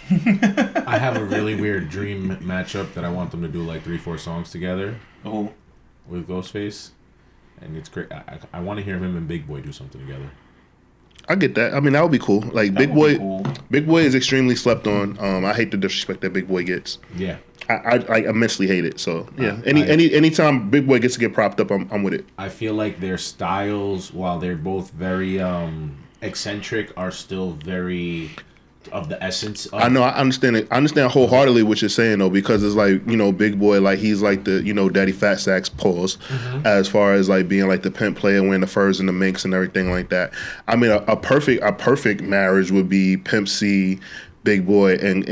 S3: I have a really weird dream matchup that I want them to do like 3-4 songs together with Ghostface, and it's great. I want to hear him and Big Boy do something together.
S2: I get that. I mean, that would be cool. Like Big Boy is extremely slept on. I hate the disrespect that Big Boy gets.
S3: Yeah,
S2: I immensely hate it. So yeah, anytime Big Boy gets to get propped up, I'm with it. I
S3: feel like their styles, while they're both very eccentric, are still very of the essence of...
S2: I know, I understand it. I understand wholeheartedly what you're saying though, because it's like, Big Boy, like he's like the, Daddy Fat Sacks pause, as far as like being like the pimp player wearing the furs and the minks and everything like that. I mean, a perfect marriage would be Pimp C Big Boy and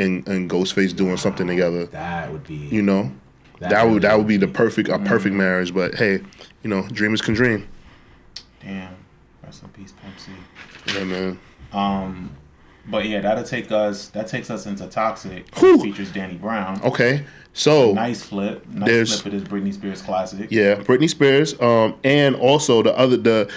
S2: Ghostface doing something together.
S3: That would be.
S2: You know, that would be the perfect perfect marriage. But hey, you know, dreamers can dream.
S1: Damn. Rest in peace, Pimp C.
S2: Yeah, man.
S1: But yeah, that takes us into Toxic,
S2: Whew.
S1: which features Danny Brown.
S2: Okay, so
S1: Nice flip of this Britney Spears classic.
S2: Yeah, Britney Spears. And also the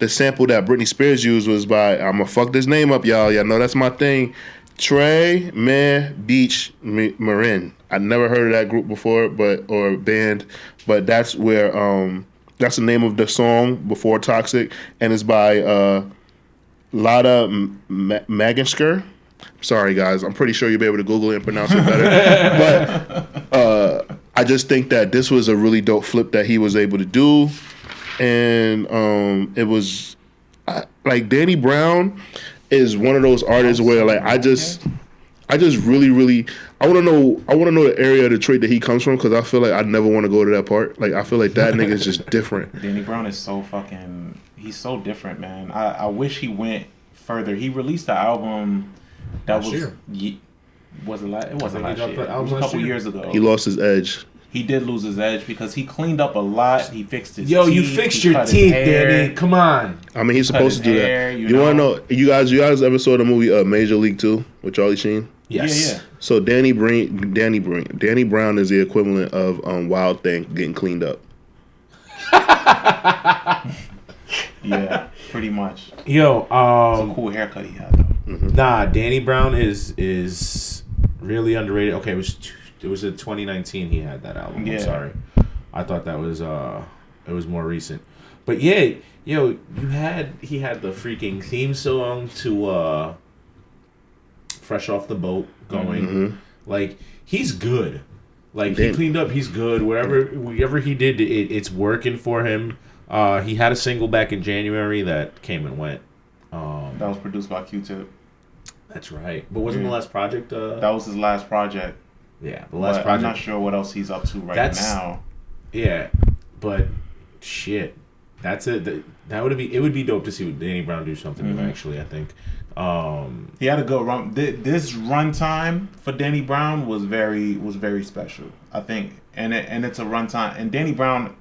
S2: sample that Britney Spears used was by, I'm gonna fuck this name up, y'all. Y'all know that's my thing. Trey Me Beach Marin. I never heard of that group before, or band, but that's where that's the name of the song before Toxic, and it's by Lada Magensker. Sorry, guys. I'm pretty sure you'll be able to Google it and pronounce it better. But I just think that this was a really dope flip that he was able to do. And it was like Danny Brown is one of those artists where like I just really I want to know the area of Detroit that he comes from, because I feel like I never want to go to that part. Like I feel like that nigga is just different.
S1: Danny Brown is he's so different, man. I wish he went further. He released the album that was it wasn't last year. It was a couple years ago.
S2: He lost his edge.
S1: He did lose his edge because he cleaned up a lot. He fixed his teeth.
S3: You fixed your teeth, Danny. Come on.
S2: I mean, he's supposed to do that. You want to know? You guys ever saw the movie Major League 2 with Charlie Sheen?
S3: Yes.
S1: Yeah.
S2: So Danny Brown is the equivalent of Wild Thing getting cleaned up.
S1: Yeah, pretty much.
S3: Yo,
S1: it's a cool haircut he had though.
S2: Mm-hmm.
S3: Nah, Danny Brown is really underrated. Okay, it was in 2019 he had that album.
S1: Yeah.
S3: I'm sorry. I thought that was it was more recent. But yeah, he had the freaking theme song to Fresh Off the Boat going.
S2: Mm-hmm.
S3: Like he's good. Like he cleaned up, he's good. Whatever he did, it's working for him. He had a single back in January that came and went.
S1: That was produced by Q-Tip.
S3: That's right. But wasn't the last project?
S1: That was his last project.
S3: Yeah, the last project.
S1: I'm not sure what else he's up to now.
S3: Yeah, but shit, that's it. That would be dope to see Danny Brown do something new. Actually, I think.
S1: He had a good run. This run time for Danny Brown was very special. I think, and it's a run time. And Danny Brown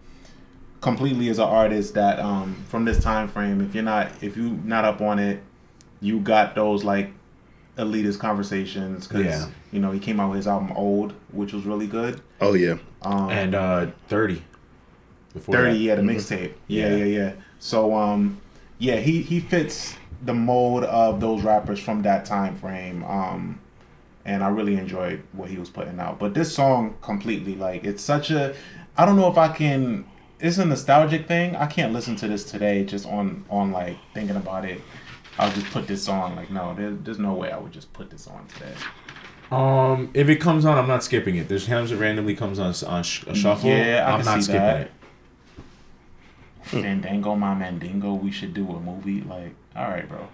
S1: completely is an artist that from this time frame, if you're not up on it, you got those like elitist conversations because he came out with his album Old, which was really good.
S2: Oh yeah.
S3: And 30. Before
S1: 30,
S3: that.
S1: the mixtape. Yeah. So he fits the mold of those rappers from that time frame. And I really enjoyed what he was putting out. But this song completely, like, it's such a, I don't know if I can. It's a nostalgic thing. I can't listen to this today just on like thinking about it. I'll just put this on. Like, no, there's no way I would just put this on today.
S3: If it comes on, I'm not skipping it. There's times it randomly comes on a shuffle.
S1: Yeah,
S3: I'm not skipping it.
S1: Fandango, my Mandingo, we should do a movie. Like, all right, bro.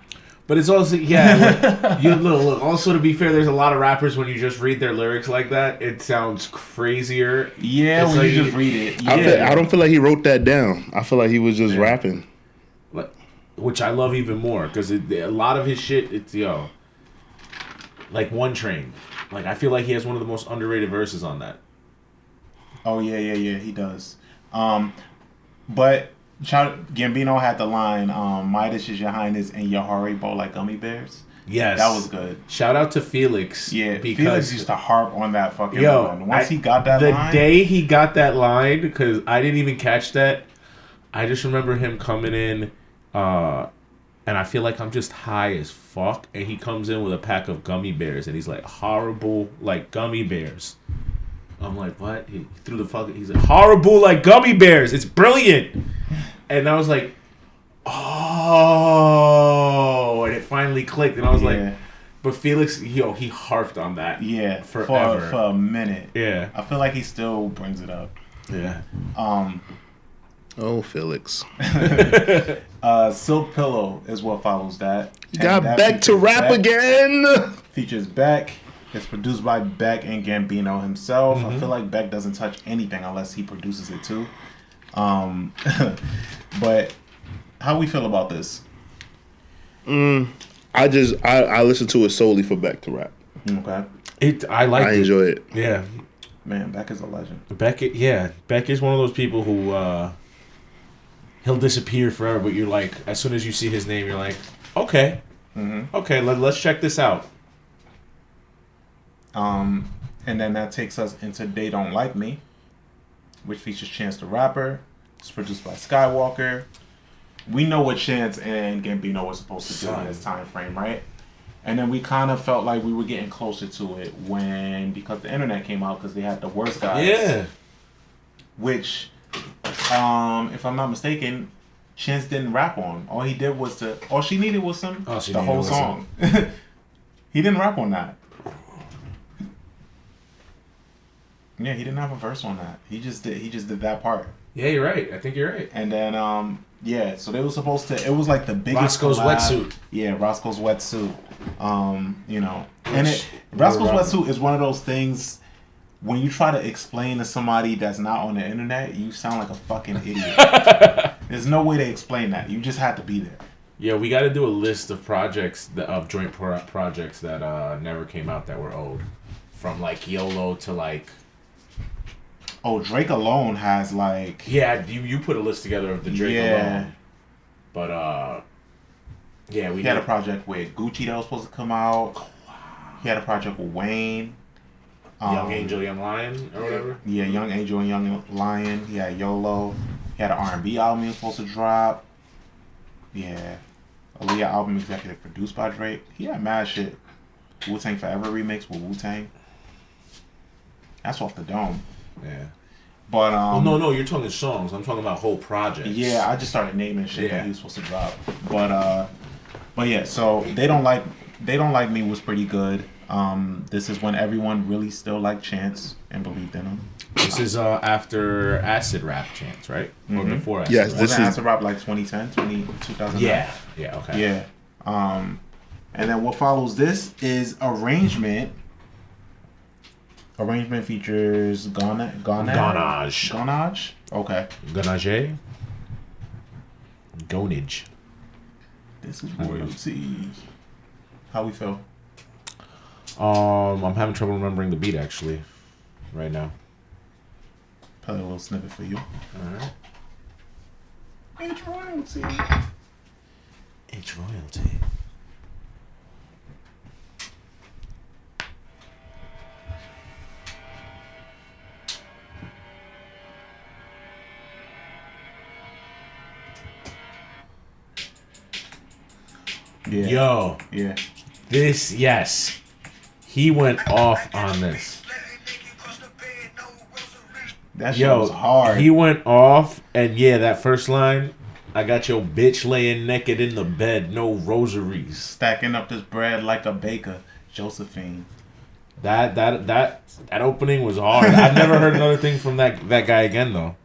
S3: But it's also, look. Also, to be fair, there's a lot of rappers when you just read their lyrics like that, it sounds crazier.
S1: Yeah,
S3: it's
S1: when
S3: like
S1: you just read it. Yeah.
S2: I don't feel like he wrote that down. I feel like he was just rapping.
S3: Which I love even more, because a lot of his shit, it's, like One Train. Like, I feel like he has one of the most underrated verses on that.
S1: Oh, yeah, he does. But Gambino had the line, Midas is your highness and your Haribo like gummy bears.
S3: Yes.
S1: That was good.
S3: Shout out to Felix.
S1: Yeah,
S3: because
S1: Felix used to harp on that fucking line. Once he got that line.
S3: The day he got that line, because I didn't even catch that, I just remember him coming in, and I feel like I'm just high as fuck, and he comes in with a pack of gummy bears, and he's like, horrible like gummy bears. I'm like, what? He threw the fucking, he's like, horrible like gummy bears. It's brilliant. And I was like, oh, and it finally clicked, and I was like, but Felix, he harped on that.
S1: Yeah,
S3: forever.
S1: For a minute.
S3: Yeah.
S1: I feel like he still brings it up.
S3: Yeah.
S2: Oh, Felix.
S1: Silk Pillow is what follows that.
S2: You got Beck to rap again.
S1: Features Beck. It's produced by Beck and Gambino himself. I feel like Beck doesn't touch anything unless he produces it too. But how we feel about this?
S2: I listen to it solely for Beck to rap.
S1: Okay.
S3: I like
S2: I
S3: it.
S2: enjoy it.
S3: Yeah.
S1: Man, Beck is a legend.
S3: Beck is one of those people who he'll disappear forever, but you're like, as soon as you see his name, you're like, okay, okay, let's check this out.
S1: And then that takes us into They Don't Like Me, which features Chance the Rapper. It's produced by Skywalker. We know what Chance and Gambino were supposed to do in this time frame, right? And then we kind of felt like we were getting closer to it because the internet came out because they had the worst guys.
S3: Yeah.
S1: Which, if I'm not mistaken, Chance didn't rap on. All he did was all she needed was the whole song. He didn't rap on that. Yeah, he didn't have a verse on that. He just did that part.
S3: Yeah, you're right. I think you're right.
S1: And then so they were supposed to. It was like the biggest
S3: Roscoe's
S1: collab.
S3: Wetsuit.
S1: Yeah, Roscoe's Wetsuit. And Roscoe's Wetsuit is one of those things. When you try to explain to somebody that's not on the internet, you sound like a fucking idiot. There's no way to explain that. You just had to be there.
S3: Yeah, we got to do a list of projects of joint projects that never came out that were old, from like YOLO to like.
S1: Oh, Drake alone has like.
S3: Yeah, you put a list together of the Drake alone. But he
S1: had a project with Gucci that was supposed to come out. Oh, wow. He had a project with Wayne.
S3: Young Angel, Young Lion, or whatever.
S1: Yeah, Young Angel and Young Lion. He had YOLO. He had an R&B album he was supposed to drop. Yeah. Aaliyah album executive produced by Drake. He had mad shit. Wu-Tang Forever remix with Wu-Tang. That's off the dome.
S3: Yeah.
S1: But
S3: no, you're talking songs. I'm talking about whole projects.
S1: Yeah, I just started naming shit that he was supposed to drop. But yeah, so They Don't Like Me was pretty good. This is when everyone really still liked Chance and believed in him.
S3: This is after Acid Rap Chance, right? Or before Acid
S2: Yes,
S3: Rap?
S2: this is
S1: Acid Rap like 2010, 2009.
S3: Yeah, okay.
S1: Yeah. And then what follows this is Arrangement. Arrangement features Gonage. Okay.
S3: Gonage.
S1: This is royalty. How we feel?
S3: I'm having trouble remembering the beat actually, right now.
S1: Play a little snippet for you.
S3: Alright.
S1: It's royalty.
S3: It's royalty.
S1: Yeah.
S3: Yo.
S1: Yeah.
S3: This, yes. He went off on this.
S1: That shit was hard.
S3: He went off, and yeah, that first line, I got your bitch laying naked in the bed, no rosaries.
S1: Stacking up this bread like a baker, Josephine.
S3: That opening was hard. I've never heard another thing from that guy again, though.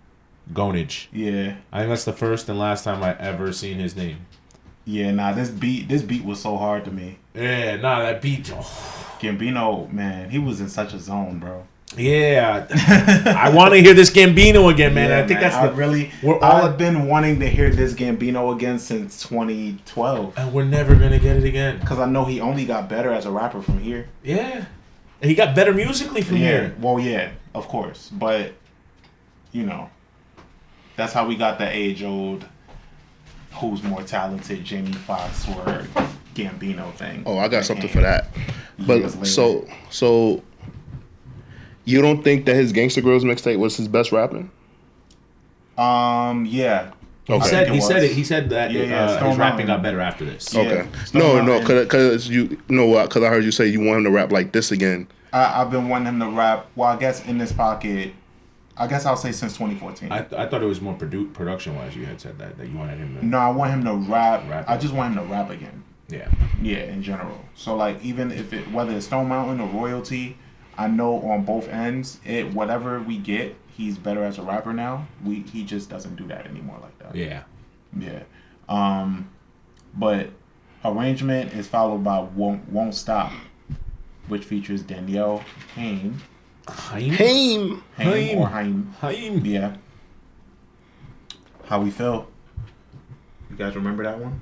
S3: Gonage.
S1: Yeah.
S3: I think that's the first and last time I ever seen his name.
S1: Yeah, nah, this beat was so hard to me.
S3: Yeah, nah, that beat. Oh.
S1: Gambino, man, he was in such a zone, bro.
S3: Yeah, I want to hear this Gambino again, man.
S1: Yeah,
S3: I think
S1: man,
S3: that's
S1: I've been wanting to hear this Gambino again since 2012,
S3: and we're never gonna get it again.
S1: Cause I know he only got better as a rapper from here.
S3: Yeah, and he got better musically from here.
S1: Well, yeah, of course, but you know, that's how we got the age-old who's more talented, Jamie Foxx or Gambino thing.
S2: Oh, I got something for that. But so you don't think that his Gangsta Girls mixtape was his best rapping?
S1: Yeah.
S2: Okay.
S3: He said that his rapping got better after this.
S2: Okay. No, because I heard you say you want him to rap like this again.
S1: I've been wanting him to rap. Well, I guess in this pocket. I guess I'll say since 2014.
S3: I thought it was more production wise. You had said that you wanted him to.
S1: No, I want him to rap. I just want him to rap again.
S3: Yeah.
S1: Yeah, in general. So like, even if whether it's Stone Mountain or Royalty, I know on both ends, whatever we get, he's better as a rapper now. He just doesn't do that anymore like that.
S3: Yeah.
S1: Yeah. But Arrangement is followed by Won't Stop, which features Danielle Haim.
S2: Haim.
S1: Yeah. How we feel? You guys remember that one?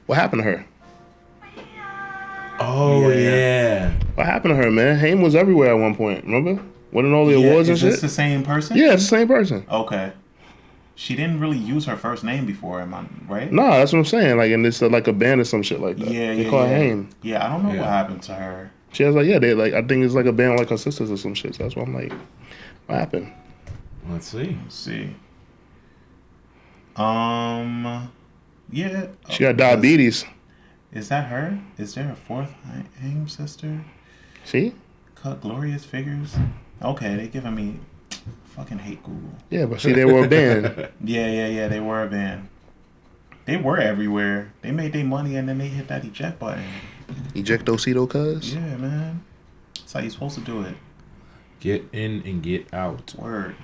S2: What happened to her?
S3: Oh yeah.
S2: What happened to her, man? Haim was everywhere at one point. Remember? Winning all the awards and
S1: is
S2: shit.
S1: this the same person?
S2: Yeah, it's the same person.
S1: Okay. She didn't really use her first name before, am I right?
S2: No, that's what I'm saying. Like, and it's like a band or some shit like that.
S1: Yeah,
S2: They call her Haim.
S1: Yeah, I don't know
S3: Yeah.
S1: what happened to her.
S2: She was like, yeah, they like. I think it's like a band like her sisters or some shit. So that's why I'm like, what happened?
S3: Let's see.
S1: Let's see. Yeah.
S2: She got diabetes.
S1: Is that her? Is there a fourth Haim sister?
S2: See?
S1: Cut glorious figures. Okay, they giving me fucking hate Google.
S2: Yeah, but see, they were a band.
S1: Yeah. They were a band. They were everywhere. They made their money and then they hit that eject button.
S2: Ejectocito, cuz.
S1: Yeah, man. That's how you supposed to do it.
S3: Get in and get out.
S1: Word.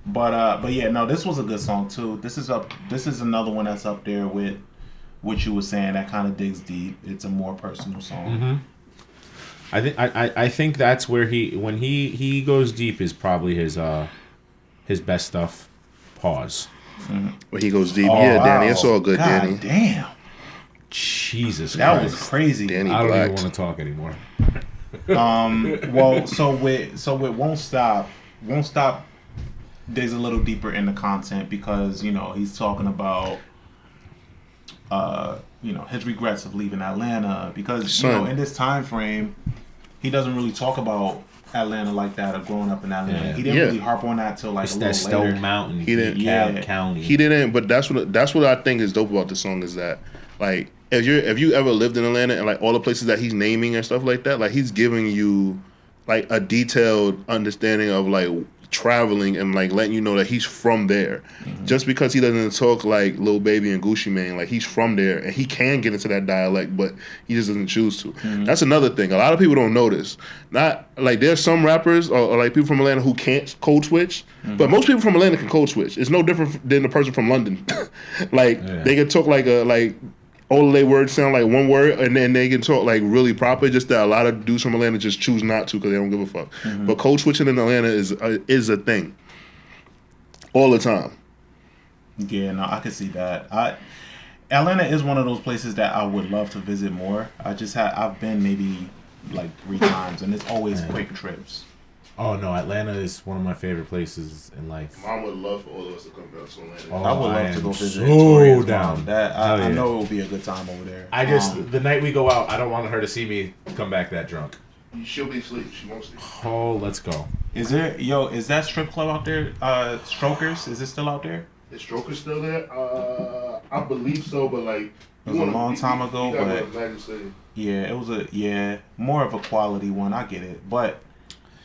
S1: But yeah, no, this was a good song too. This is another one that's up there with what you were saying that kind of digs deep. It's a more personal song.
S3: Mm-hmm. I think that's where when he goes deep is probably his best stuff. Pause.
S2: Where he goes deep.
S1: Oh,
S2: Yeah, Danny,
S1: wow.
S2: it's all good,
S1: God
S2: Danny.
S1: Damn.
S3: Jesus
S1: That
S3: Christ.
S1: was crazy.
S2: Danny
S3: I don't
S2: Black.
S3: even want to talk anymore.
S1: Well, so with Won't Stop digs a little deeper in the content because, you know, he's talking about you know, his regrets of leaving Atlanta because, you know, in this time frame, he doesn't really talk about Atlanta like that or growing up in Atlanta.
S3: Yeah.
S1: He didn't really harp on that till like
S3: It's
S1: a
S3: that
S1: little later.
S3: Stone Mountain,
S2: He didn't-
S3: DeKalb County.
S2: He didn't, but that's what I think is dope about the song is that, like, if you ever lived in Atlanta and like all the places that he's naming and stuff like that, like he's giving you like a detailed understanding of like traveling and like letting you know that he's from there. Mm-hmm. Just because he doesn't talk like Lil Baby and Gucci Mane, like he's from there and he can get into that dialect, but he just doesn't choose to. Mm-hmm. That's another thing. A lot of people don't know this. Not like there's some rappers or like people from Atlanta who can't code switch, but most people from Atlanta can code switch. It's no different than the person from London. Like they can talk like all of their words sound like one word, and then they can talk like really proper. Just that a lot of dudes from Atlanta just choose not to because they don't give a fuck. Mm-hmm. But code switching in Atlanta is a thing all the time.
S1: Yeah, no, I can see that. Atlanta is one of those places that I would love to visit more. I've been maybe like 3 times, and it's always quick trips.
S3: Oh no, Atlanta is one of my favorite places in life.
S2: Mom would love for all of us to come down to Atlanta.
S1: I would love to go visit.
S3: So down.
S1: I know it will be a good time over there.
S3: I just the night we go out, I don't want her to see me come back that drunk.
S2: She'll be asleep. She won't sleep.
S3: Oh, let's go.
S1: Is that strip club out there? Strokers, is it still out there?
S2: Is Stroker still there? I believe so, but like
S1: it was a long time ago. But yeah, it was more of a quality one. I get it, but.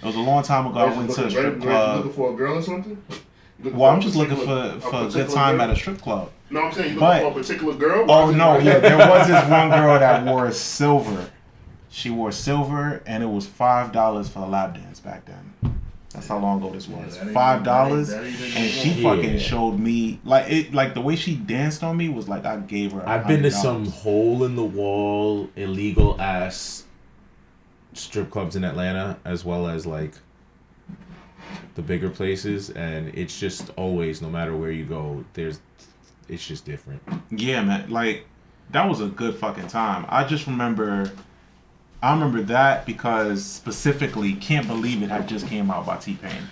S1: It was a long time ago. I went to a strip club.
S2: Looking for a girl or something?
S1: Well, I'm just looking for a good time at a strip club.
S2: No, I'm saying you looking for a particular girl?
S1: Oh, no, yeah. There was this one girl that wore silver. She wore silver, and it was $5 for a lap dance back then. That's how long ago this was. $5, and she fucking showed me like the way she danced on me was like I gave her.
S3: I've been to some hole in the wall, illegal ass strip clubs in Atlanta, as well as like the bigger places, and it's just always, no matter where you go, it's just different. Yeah,
S1: man, like that was a good fucking time. I remember that because specifically Can't Believe It had just came out by T-Pain,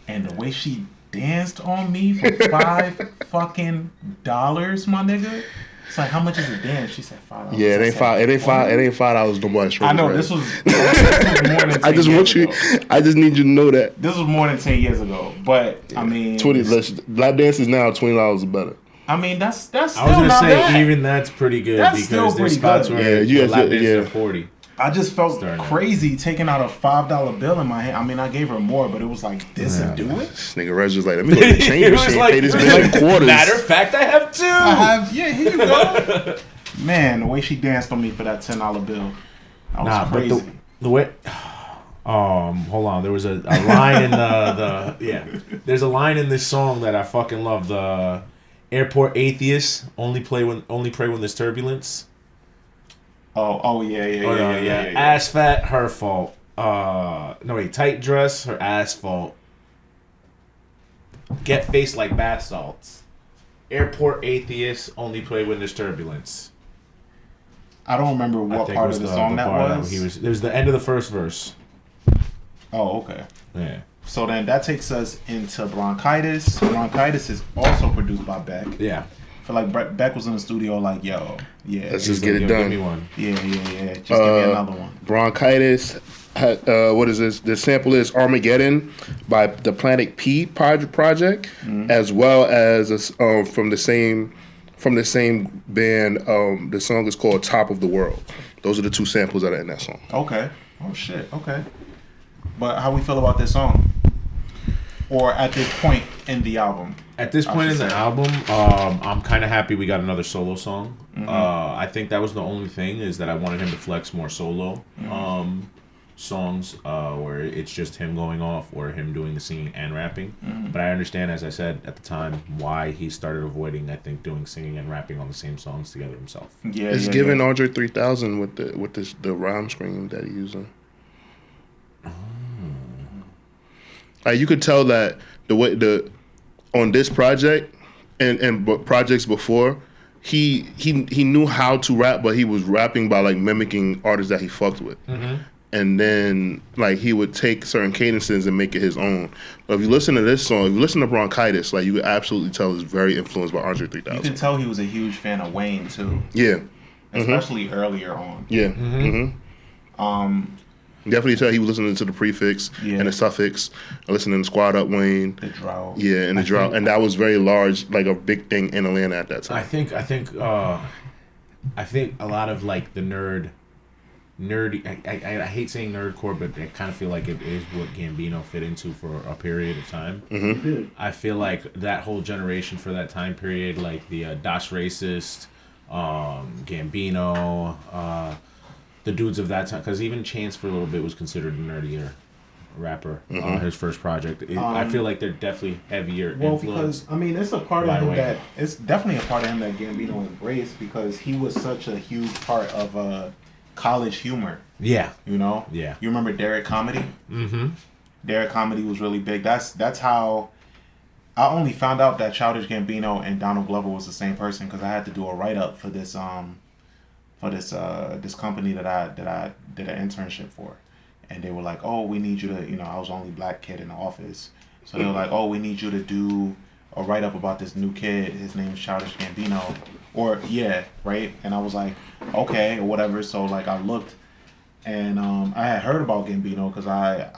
S1: and the way she danced on me for $5 fucking dollars, my nigga. It's like, how much is a dance? She said $5.
S2: Yeah, it ain't $5 no more.
S1: I know this was more than 10 years ago.
S2: I just need you to know that
S1: this was more than 10 years ago. But I mean,
S2: lap dances now $20 or better.
S1: I mean, that's still not bad.
S3: I was gonna say even that's pretty good because there's spots where lap dances are 40.
S1: I just felt crazy taking out a $5 bill in my hand. I mean, I gave her more, but it was like this and do it.
S2: This nigga Reg was like, let me go to the change machine, pay this bill in quarters.
S3: Matter of fact, I have 2.
S1: Yeah, here you go. Man, the way she danced on me for that $10 bill, that was crazy.
S3: But the way, hold on, there was a line in there's a line in this song that I fucking love. The airport atheists only pray when there's turbulence. Yeah. Ass fat, her fault. Tight dress, her ass fault. Get faced like bath salts. Airport atheists only play when there's turbulence.
S1: I don't remember what part of the song that was.
S3: It was the end of the first verse.
S1: Oh, okay.
S3: Yeah.
S1: So then that takes us into Bronchitis. Bronchitis is also produced by Beck.
S3: Yeah.
S1: I feel like Beck was in the studio like, yo, yeah.
S2: Let's just get it done.
S3: Give me one.
S1: Yeah. Just give me another one.
S2: Bronchitis. What is this? The sample is Armageddon by the Planet P project, as well as from the same band. The song is called Top of the World. Those are the two samples that are in that song.
S1: Okay. Oh shit. Okay. But how we feel about this song? Or at this point in the album?
S3: At this point in the album, I'm kind of happy we got another solo song. I think that was the only thing, is that I wanted him to flex more solo songs where it's just him going off or him doing the singing and rapping. But I understand, as I said at the time, why he started avoiding, I think, doing singing and rapping on the same songs together himself.
S1: Yeah,
S2: it's giving Andre 3000 with the rhyme scheme that he's using. You could tell that the way on this project and projects before, he knew how to rap, but he was rapping by like mimicking artists that he fucked with. And then like he would take certain cadences and make it his own. But if you listen to this song, if you listen to Bronchitis, like you could absolutely tell it's very influenced by Andre 3000.
S1: You can tell he was a huge fan of Wayne too.
S2: Yeah.
S1: Especially earlier on.
S2: Yeah. Definitely tell he was listening to the Prefix and the Suffix, listening to Squad Up Wayne.
S1: The Drought.
S2: Yeah, and the Drought. And that was very large, like a big thing in Atlanta at that time.
S3: I think a lot of like the nerdy. I hate saying nerdcore, but I kind of feel like it is what Gambino fit into for a period of time. I feel like that whole generation for that time period, like the Das Racist, Gambino, the dudes of that time, because even Chance for a little bit was considered a nerdier rapper on his first project. I feel like they're definitely heavier influence.
S1: Because I mean, it's a part of him it's definitely a part of him that Gambino embraced, because he was such a huge part of college humor.
S3: Yeah.
S1: You know?
S3: Yeah.
S1: You remember Derek Comedy? Derek Comedy was really big. That's how I only found out that Childish Gambino and Donald Glover was the same person, because I had to do a write up for this this company that I did an internship for. And they were like, oh, we need you to, I was the only black kid in the office. So they were like, oh, we need you to do a write up about this new kid. His name is Childish Gambino. Right? And I was like, okay, or whatever. So like I looked, and I had heard about Gambino because I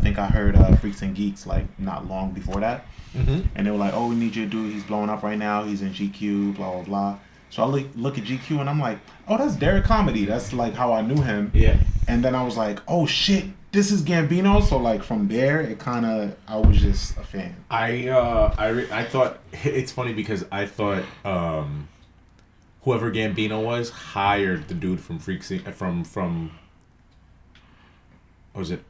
S1: think I heard Freaks and Geeks like not long before that. And they were like, oh, we need you to do, he's blowing up right now, he's in GQ, blah, blah, blah. So I look at GQ and I'm like, oh, that's Derek Comedy. That's like how I knew him. Yeah. And then I was like, oh shit, this is Gambino. So like from there, it kind of, I was just a fan.
S3: I thought, it's funny because I thought whoever Gambino was hired the dude from Freaks from what was it?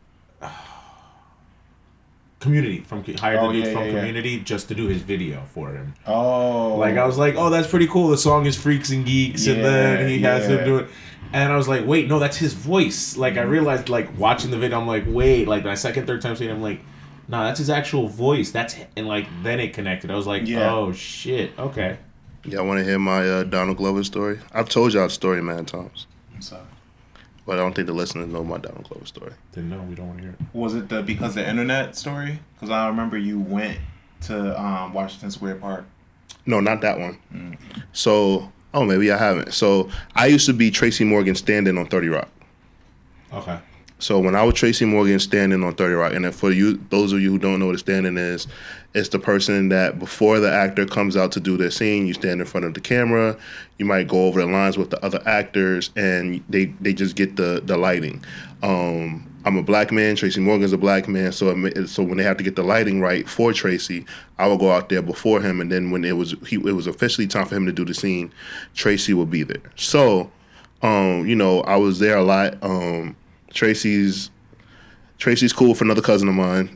S3: Community hired the dude from Community just to do his video for him. Oh, like I was like, oh, that's pretty cool. The song is Freaks and Geeks, and then he has him do it. And I was like, wait, no, that's his voice. Like I realized, like watching the video, I'm like, wait, like my second, third time seeing it, I'm like, nah, that's his actual voice. That's, and like then it connected. I was like, oh shit, okay.
S2: Y'all want to hear my Donald Glover story? I've told y'all the story many times. I'm sorry. But I don't think the listeners know my Donald Glover story.
S3: Then no, we don't want to hear it.
S1: Was it because the internet story? Because I remember you went to Washington Square Park.
S2: No, not that one. So, maybe I haven't. So I used to be Tracy Morgan stand-in on 30 Rock. Okay. So when I was Tracy Morgan stand-in on 30 Rock, and then for you, those of you who don't know what a stand-in is, it's the person that before the actor comes out to do their scene, you stand in front of the camera, you might go over the lines with the other actors, and they just get the lighting. I'm a black man, Tracy Morgan's a black man, so when they have to get the lighting right for Tracy, I will go out there before him, and then when it was officially time for him to do the scene, Tracy will be there. So, I was there a lot. Tracy's cool for another cousin of mine,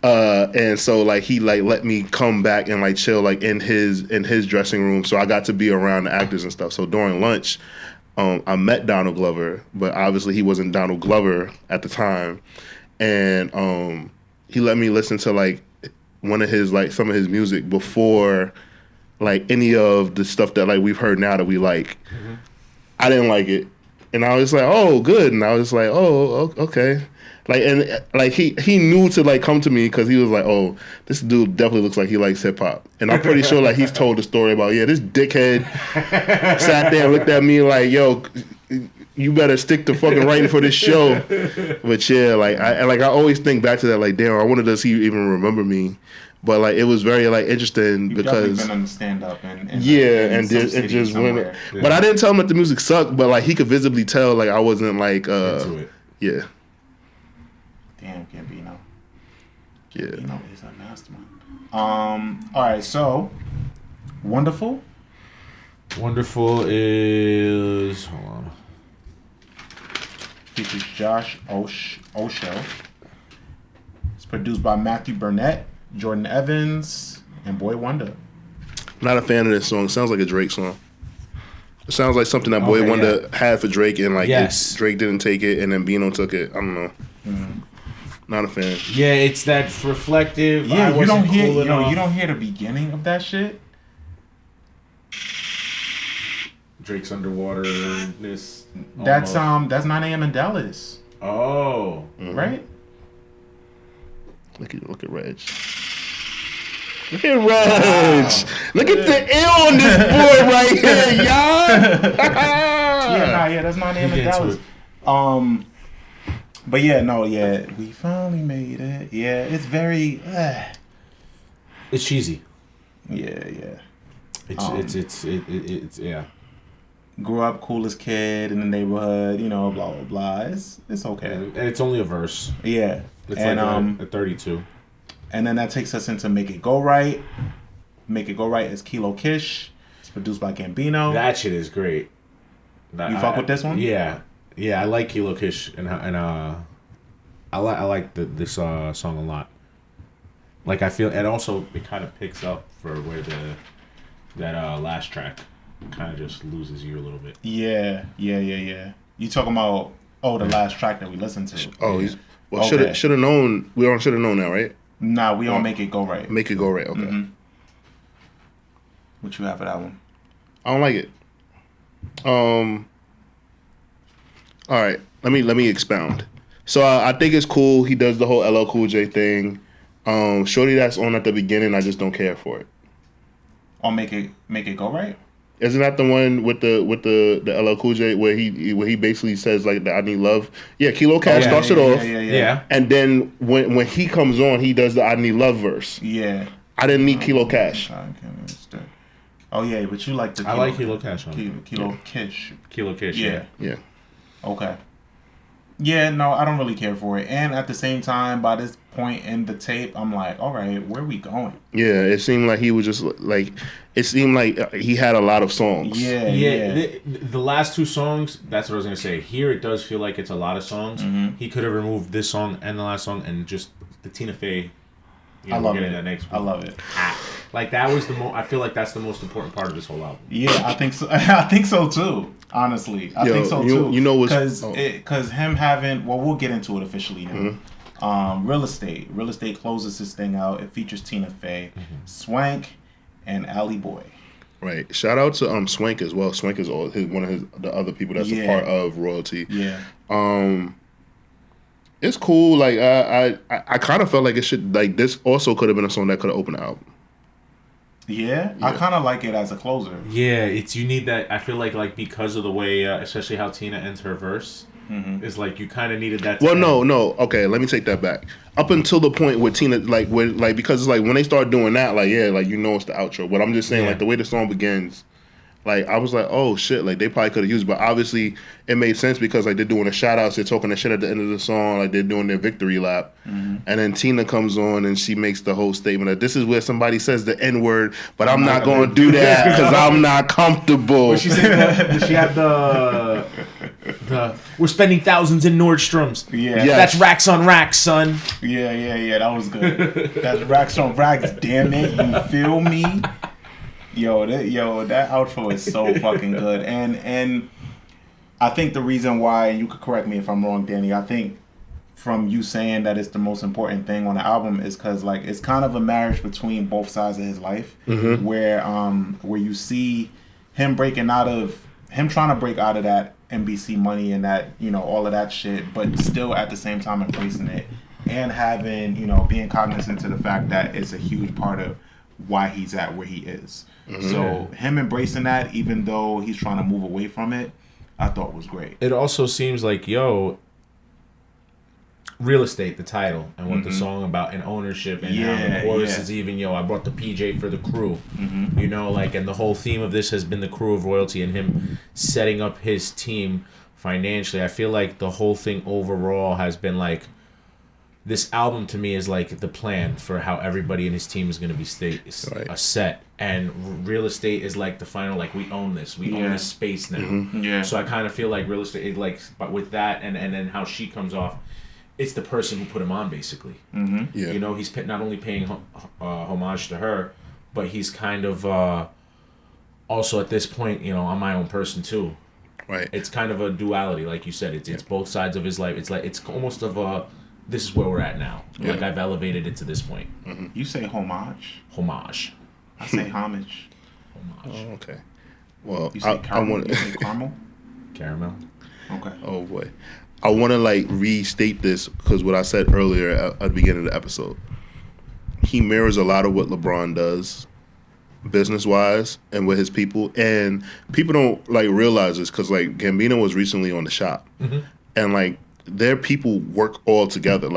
S2: and so like he like let me come back and like chill like in his dressing room, so I got to be around the actors and stuff. So during lunch, I met Donald Glover, but obviously he wasn't Donald Glover at the time, and he let me listen to like one of his like some of his music before like any of the stuff that like we've heard now that we like. I didn't like it, and I was like, oh, good, and I was like, oh, okay. Like, and like he knew to like come to me because he was like, oh, this dude definitely looks like he likes hip hop, and I'm pretty sure like he's told the story about this dickhead sat there and looked at me like, yo, you better stick to fucking writing for this show. But yeah, like I always think back to that, like, damn, I wonder does he even remember me? But like it was very like interesting because
S1: been on the stand up and
S2: and just went.
S1: Yeah.
S2: But I didn't tell him that the music sucked, but like he could visibly tell like I wasn't like
S3: into it.
S2: Yeah.
S1: Damn, Gambino.
S2: Yeah.
S1: Gambino is a mastermind. All right, so Wonderful.
S3: Wonderful is hold on.
S1: Features Josh Osho. It's produced by Matthew Burnett, Jordan Evans, and Boy Wonder.
S2: Not a fan of this song. It sounds like a Drake song. It sounds like something that Boy Wonder had for Drake, and like Drake didn't take it, and then Bino took it. I don't know. Mm-hmm. Not a fan.
S3: Yeah, it's that reflective.
S1: Yeah, you don't hear. You don't hear the beginning of that shit.
S3: Drake's underwaterness.
S1: That's 9 a.m. in Dallas.
S3: Oh,
S1: right.
S2: Look at Regg. Look at Regg. Wow. Look at the ill on this boy right here, y'all.
S1: That's 9 a.m. in Dallas. But we finally made it. Yeah, it's very.
S3: It's cheesy.
S1: Yeah.
S3: It's yeah.
S1: Grew up coolest kid in the neighborhood, blah blah blah. It's okay.
S3: And it's only a verse.
S1: Yeah.
S3: It's like a 32.
S1: And then that takes us into Make It Go Right. Make It Go Right is Kilo Kish. It's produced by Gambino.
S3: That shit is great.
S1: You fuck with this one?
S3: Yeah. Yeah, I like Kilo Kish and I like this song a lot. Like I feel, and also it kind of picks up for where that last track kind of just loses you a little bit.
S1: Yeah. You talking about the last track that we listened to?
S2: Oh, should have known. We on Should Have Known now, right?
S1: Nah, we on Make It Go Right.
S2: Make It Go Right. Okay.
S1: Mm-hmm. What you have for that one?
S2: I don't like it. All right, let me expound. So I think it's cool. He does the whole LL Cool J thing. Shorty that's on at the beginning, I just don't care for it.
S1: On Make It Go Right?
S2: Isn't that the one with the LL Cool J where he basically says like that I need love? Yeah, Kilo Cash starts it off.
S1: Yeah.
S2: And then when he comes on, he does the I need love verse.
S1: Yeah.
S2: I didn't need Kilo Cash.
S1: Oh yeah, but you like the.
S3: I like Kilo Cash on
S1: Kilo Kish.
S3: Kilo Kish.
S2: Yeah.
S1: Okay. Yeah, no, I don't really care for it. And at the same time, by this point in the tape, I'm like, all right, where are we going?
S2: Yeah, it seemed like he was just like, it seemed like he had a lot of songs.
S3: Yeah. The last two songs, that's what I was going to say. Here it does feel like it's a lot of songs. Mm-hmm. He could have removed this song and the last song and just the Tina Fey.
S1: I love it. I love it.
S3: Like that was I feel like that's the most important part of this whole album.
S1: Yeah, I think so. I think so too. Honestly, I think so too.
S2: You know what's
S1: because him having we'll get into it officially now. Mm-hmm. Real Estate closes this thing out. It features Tina Fey, Swank, and Ally Boy.
S2: Right. Shout out to Swank as well. Swank is one of the other people that's a part of Royalty.
S1: Yeah.
S2: It's cool. Like I kind of felt like it should like this also could have been a song that could have opened the album.
S1: Yeah, I kind of like it as a closer.
S3: Yeah, you need that. I feel like because of the way, especially how Tina ends her verse, is like you kind of needed that.
S2: Well, no. Okay, let me take that back. Up until the point where Tina, because it's like when they start doing that, it's the outro. But I'm just saying, like the way the song begins. Like, I was like, oh, shit, like, they probably could have used it. But obviously, it made sense because, like, they're doing the shout-outs. They're talking the shit at the end of the song. Like, they're doing their victory lap. Mm-hmm. And then Tina comes on and she makes the whole statement that this is where somebody says the N-word, but I'm not going to do that because I'm not comfortable.
S3: She said she had the we're spending thousands in Nordstrom's.
S1: Yeah.
S3: Yes. That's racks on racks, son.
S1: Yeah. That was good. That's racks on racks, damn it. You feel me? Yo, that outro is so fucking good, and I think the reason why, and you could correct me if I'm wrong, Danny. I think from you saying that it's the most important thing on the album is because like it's kind of a marriage between both sides of his life, where you see him breaking out of him trying to break out of that NBC money and that, all of that shit, but still at the same time embracing it and having, being cognizant to the fact that it's a huge part of why he's at where he is. So him embracing that, even though he's trying to move away from it, I thought was great.
S3: It also seems like, Real Estate, the title, and what the song about, and ownership, and how the chorus is even, I brought the PJ for the crew. And the whole theme of this has been the crew of royalty and him setting up his team financially. I feel like the whole thing overall has been like, this album to me is like the plan for how everybody in his team is going to be set. And Real Estate is like the final, like, we own this. We own this space now. So I kind of feel like Real Estate, but with that and then how she comes off, it's the person who put him on, basically. He's not only paying homage to her, but he's kind of also at this point, I'm my own person too.
S2: Right.
S3: It's kind of a duality, like you said. It's both sides of his life. It's almost of a, this is where we're at now.
S2: Yeah.
S3: Like, I've elevated it to this point.
S1: You say homage.
S3: Homage.
S1: I say homage.
S3: Homage.
S2: Oh, okay. Well,
S1: You say caramel. You say caramel.
S3: Caramel.
S1: Okay.
S2: Oh boy, I want to restate this because what I said earlier at the beginning of the episode. He mirrors a lot of what LeBron does, business wise, and with his people. And people don't realize this because Gambino was recently on The Shop, and their people work all together.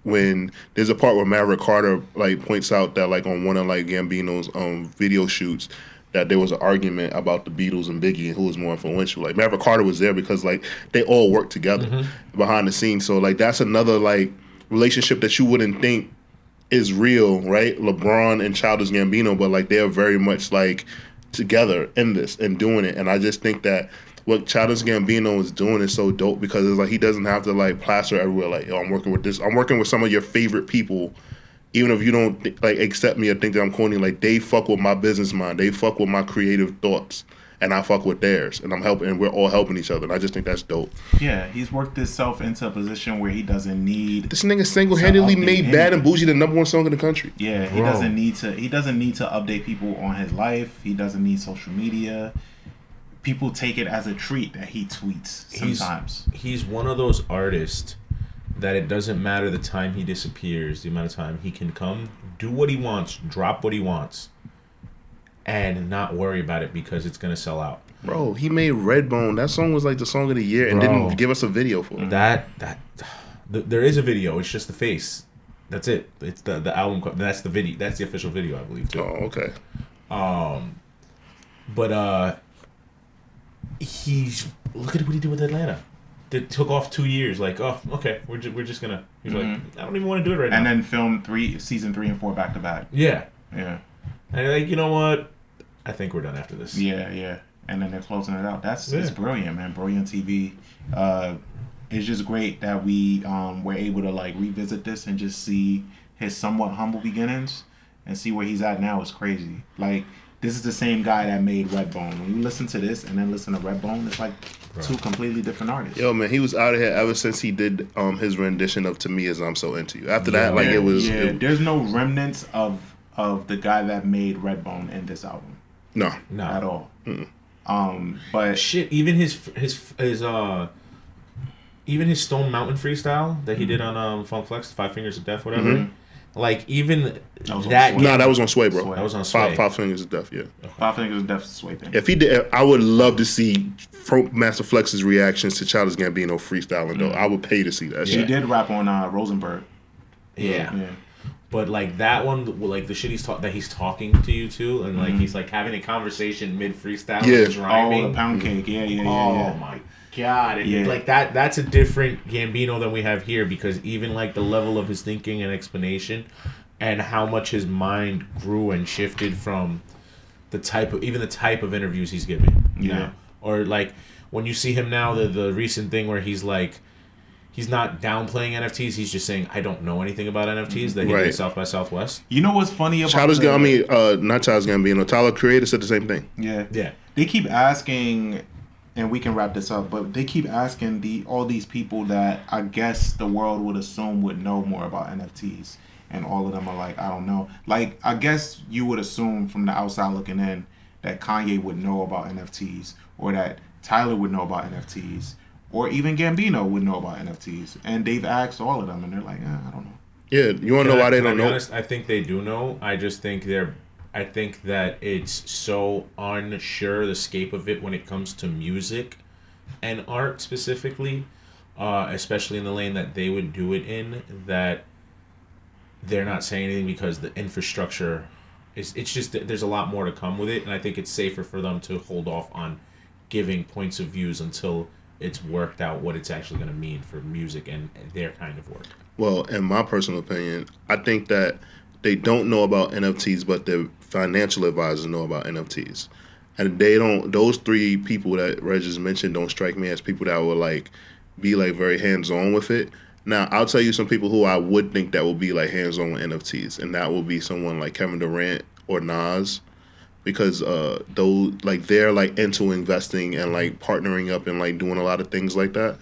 S2: When there's a part where Maverick Carter points out that on one of Gambino's video shoots, that there was an argument about the Beatles and Biggie and who was more influential. Maverick Carter was there because they all work together behind the scenes. So that's another relationship that you wouldn't think is real, right? LeBron and Childish Gambino, but they're very much together in this and doing it. And I just think that what Childish Gambino is doing is so dope because it's he doesn't have to plaster everywhere I'm working with this. I'm working with some of your favorite people. Even if you don't accept me or think that I'm corny, they fuck with my business mind. They fuck with my creative thoughts, and I fuck with theirs. And I'm helping, and we're all helping each other. And I just think that's dope.
S1: Yeah, he's worked himself into a position where he doesn't need.
S2: This nigga single-handedly made "Bad and Bougie" the #1 song in the country.
S1: Yeah, he doesn't need to. He doesn't need to update people on his life. He doesn't need social media. People take it as a treat that he tweets sometimes.
S3: He's one of those artists that it doesn't matter the time he disappears, the amount of time he can come, do what he wants, drop what he wants, and not worry about it because it's going to sell out.
S2: Bro, he made Redbone. That song was the song of the year and didn't give us a video for it.
S3: There is a video. It's just the face. That's it. It's the album. That's the video. That's the official video, I believe, too.
S2: Oh, okay.
S3: But he's, look at what he did with Atlanta. It took off 2 years. Okay, we're just gonna. He's I don't even want to do it right now.
S1: And then filmed season 3 and 4 back to back.
S3: Yeah.
S1: Yeah.
S3: And you know what? I think we're done after this.
S1: Yeah. And then they're closing it out. It's brilliant, man. Brilliant TV. It's just great that we were able to revisit this and just see his somewhat humble beginnings and see where he's at now. Is crazy. This is the same guy that made Redbone. When you listen to this and then listen to Redbone, it's two completely different artists.
S2: Yo, man, he was out of here ever since he did his rendition of "To Me As I'm So Into You." After that, it was.
S1: Yeah, there's no remnants of the guy that made Redbone in this album.
S2: No,
S1: at all. But
S3: shit, even his Stone Mountain freestyle that he did on Funk Flex, 5 Fingers of Death, whatever. Even that.
S2: No, that was on Sway, bro.
S3: That was on Sway.
S2: Five Fingers of Death, yeah.
S1: 5 Fingers of Death is a Sway thing.
S2: If he did, I would love to see Master Flex's reactions to Childish Gambino freestyling, though. I would pay to see that shit.
S1: He did rap on Rosenberg.
S3: Yeah. But that one, the shit he's talking to you to, and he's having a conversation mid freestyle.
S1: Yeah. The pound cake. Yeah.
S3: Oh my God. And that's a different Gambino than we have here because even the level of his thinking and explanation and how much his mind grew and shifted from the type of interviews he's giving. You know? Or when you see him now, the recent thing where he's he's not downplaying NFTs. He's just saying, I don't know anything about NFTs that he did South by Southwest.
S1: You know what's funny about
S2: not Childish Gambino. Tyler, Creator said the same thing.
S1: Yeah. They keep asking, and we can wrap this up, but they keep asking all these people that I guess the world would assume would know more about NFTs. And all of them are I don't know. I guess you would assume from the outside looking in that Kanye would know about NFTs. or that Tyler would know about NFTs, or even Gambino would know about NFTs. And they've asked all of them, and they're like, I don't know.
S2: Yeah, you want to know why they don't know?
S3: Honest, I think they do know. I just think I think that it's so unsure the scape of it when it comes to music and art specifically, especially in the lane that they would do it in, that they're not saying anything because the infrastructure it's just there's a lot more to come with it, and I think it's safer for them to hold off on giving points of views until it's worked out what it's actually going to mean for music and their kind of work.
S2: Well, in my personal opinion, I think that they don't know about NFTs, but their financial advisors know about NFTs. And they don't, those three people that Regg just mentioned don't strike me as people that would like be like very hands-on with it. Now, I'll tell you some people who I would think that would be like hands-on with NFTs, and that would be someone like Kevin Durant or Nas, because those like they're like into investing and like partnering up and like doing a lot of things like that.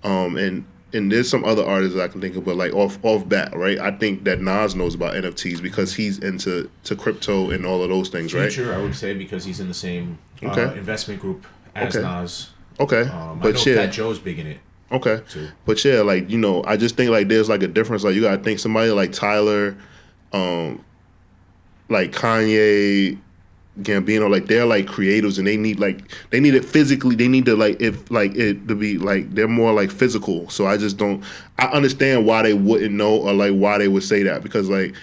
S2: And there's some other artists that I can think of, but like off bat, right? I think that Nas knows about NFTs because he's into crypto and all of those things, right?
S3: Future, I would say, because he's in the same investment group as Nas.
S2: Okay,
S3: but I know Fat Joe's big in it.
S2: Okay,
S3: too.
S2: But yeah, like, you know, I just think like there's like a difference. Like you gotta think somebody like Tyler, like Kanye, Gambino, like they're like creatives and they need it physically. They need to like if like it to be like they're more like physical. So I just don't. I understand why they wouldn't know or like why they would say that, because like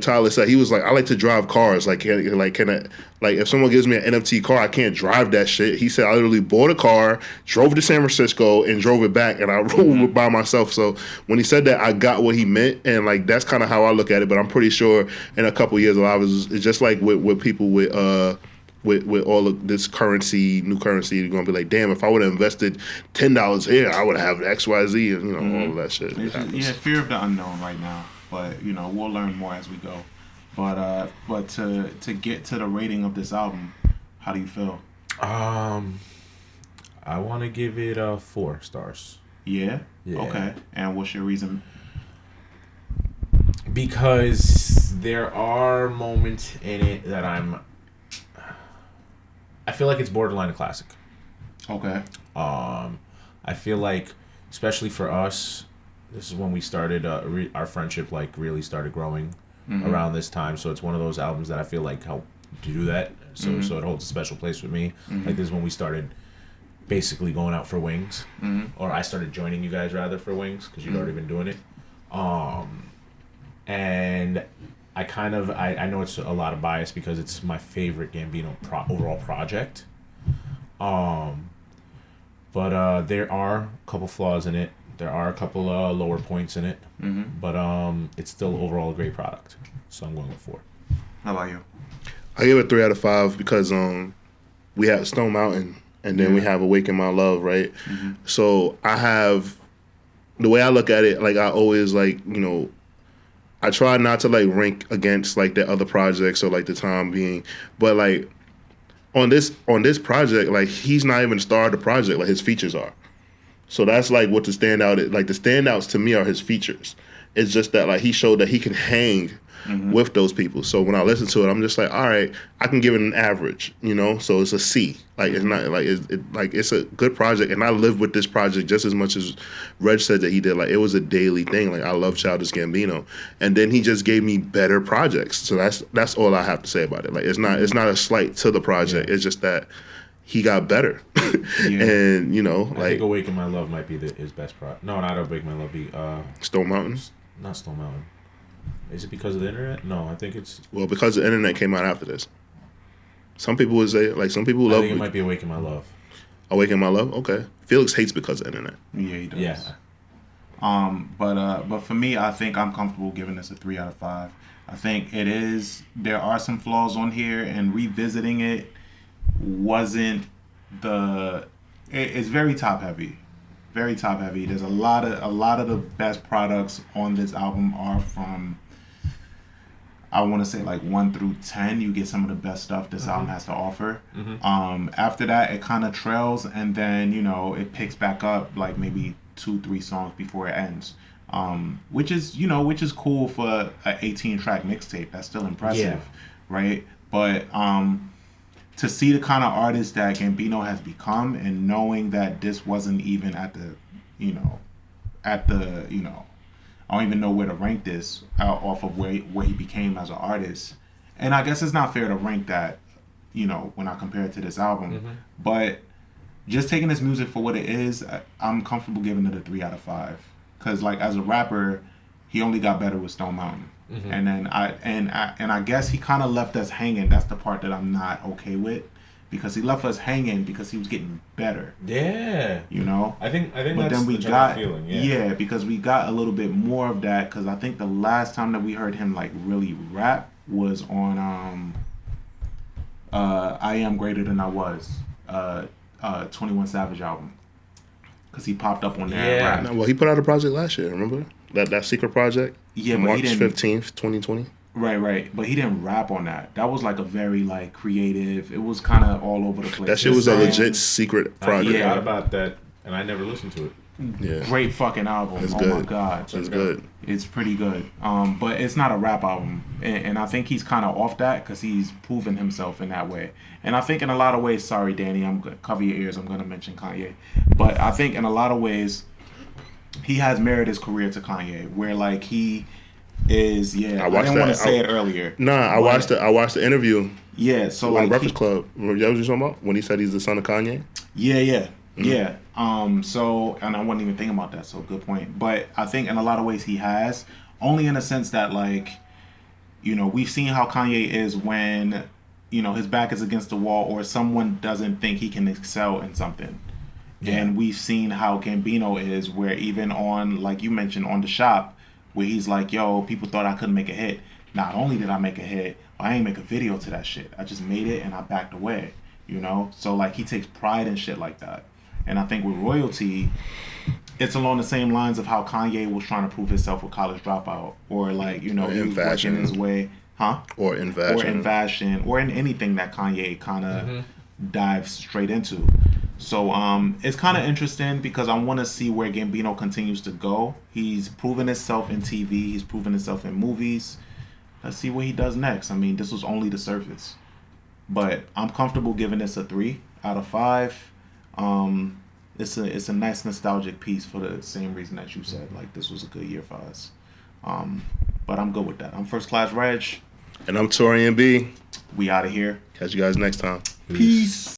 S2: Tyler said, he was like, I like to drive cars. Like can I like if someone gives me an NFT car, I can't drive that shit. He said I literally bought a car, drove to San Francisco, and drove it back, and I rode it by myself. So when he said that, I got what he meant, and like that's kind of how I look at it. But I'm pretty sure in a couple of years, it's just like with people with all of this currency, new currency, you're gonna be like, damn, if I would have invested $10 here, I would have XYZ and all of that shit.
S1: Yeah, fear of the unknown right now, but we'll learn more as we go. But to get to the rating of this album, how do you feel?
S3: I want to give it 4 stars.
S1: Yeah. Okay. And what's your reason?
S3: Because there are moments in it that I feel like it's borderline a classic.
S1: Okay.
S3: I feel like, especially for us, this is when we started our friendship, like really started growing around this time. So it's one of those albums that I feel like helped to do that. So it holds a special place with me. Like this is when we started basically going out for wings, or I started joining you guys rather for wings because you'd already been doing it. And I know it's a lot of bias because it's my favorite Gambino overall project. But there are a couple flaws in it. There are a couple lower points in it. But it's still overall a great product. So I'm going with 4.
S1: How about you?
S2: I give it 3 out of 5 because we have Stone Mountain and then we have Awaken My Love, right? So I have, the way I look at it, like I always like, I try not to like rank against like the other projects or like the time being, but like on this project, like he's not even the star of the project, like his features are. So that's like what the standout is. Like the standouts to me are his features. It's just that like he showed that he can hang with those people. So when I listen to it, I'm just like, all right, I can give it an average, So it's a C. Like it's not like it's a good project, and I live with this project just as much as Regg said that he did. Like it was a daily thing. Like I love Childish Gambino, and then he just gave me better projects. So that's all I have to say about it. Like it's not a slight to the project. Yeah. It's just that he got better, and
S3: I think Awaken My Love might be his best project. No, not Awaken My Love. Be
S2: Stone Mountain.
S3: Not Stone Mountain. Is it because of the internet? No, I think it's...
S2: Well, because the internet came out after this. Some people would say, like, some people love...
S3: I think it might be Awaken My Love.
S2: Awaken My Love? Okay. Felix hates because of the internet.
S1: Yeah, he does.
S3: Yeah.
S1: But for me, I think I'm comfortable giving this a 3 out of 5. I think it is... There are some flaws on here, and revisiting it wasn't the... It's very top-heavy. Very top-heavy. There's a lot of the best products on this album are from... I want to say like 1 through 10, you get some of the best stuff this album has to offer. After that, it kind of trails, and then it picks back up like maybe 2-3 songs before it ends, which is cool for an 18-track mixtape. That's still impressive, right? But to see the kind of artist that Gambino has become, and knowing that this wasn't even at the, I don't even know where to rank this out off of where he became as an artist. And I guess it's not fair to rank that, when I compare it to this album.
S3: Mm-hmm.
S1: But just taking this music for what it is, I'm comfortable giving it a 3 out of 5. Because, like, as a rapper, he only got better with Stone Mountain.
S3: Mm-hmm.
S1: And then I guess he kind of left us hanging. That's the part that I'm not okay with. Because he left us hanging because he was getting better.
S3: Yeah.
S1: I think
S3: but
S1: that's
S3: then we
S1: the
S3: got feeling. Yeah.
S1: Because we got a little bit more of that. Because I think the last time that we heard him like really rap was on I Am Greater Than I Was, 21 Savage album. Because he popped up on there.
S3: Yeah.
S1: And rapped.
S2: Well, he put out a project last year. Remember that secret project?
S1: Yeah, but
S2: March
S1: he didn't.
S2: 15th, 2020.
S1: Right. But he didn't rap on that. That was like a very like creative. It was kind of all over the place.
S2: That shit was a legit secret project.
S3: I forgot about that, and I never listened to it.
S2: Yeah.
S1: Great fucking album.
S2: It's
S1: Oh
S2: good.
S1: my god.
S2: It's good.
S1: It's pretty good. But it's not a rap album, and I think he's kind of off that because he's proven himself in that way. And I think in a lot of ways, sorry Danny, I'm gonna cover your ears. I'm gonna mention Kanye, but I think in a lot of ways, he has mirrored his career to Kanye, where like he is. Yeah, I didn't want to say it earlier.
S2: Nah, I watched the interview.
S1: Yeah, so
S2: on
S1: like
S2: Breakfast Club. Remember that was you talking about when he said he's the son of Kanye?
S1: Yeah. So, and I wasn't even thinking about that, so good point. But I think in a lot of ways he has, only in a sense that like, we've seen how Kanye is when, his back is against the wall or someone doesn't think he can excel in something. Yeah. And we've seen how Gambino is where even on, like you mentioned, on The Shop, where he's like, yo, people thought I couldn't make a hit. Not only did I make a hit, I ain't make a video to that shit. I just made it and I backed away, So like he takes pride in shit like that. And I think with Royalty, it's along the same lines of how Kanye was trying to prove himself with College Dropout, or like, he was working his way,
S2: or in fashion,
S1: or in anything that Kanye kind of dives straight into. So it's kind of interesting because I want to see where Gambino continues to go. He's proven himself in TV. He's proven himself in movies. Let's see what he does next. I mean, this was only the surface. But I'm comfortable giving this a 3 out of 5. It's a nice nostalgic piece for the same reason that you said. Like, this was a good year for us. But I'm good with that. I'm First Class Regg.
S2: And I'm Taurian B.
S1: We out of here.
S2: Catch you guys next time.
S1: Peace.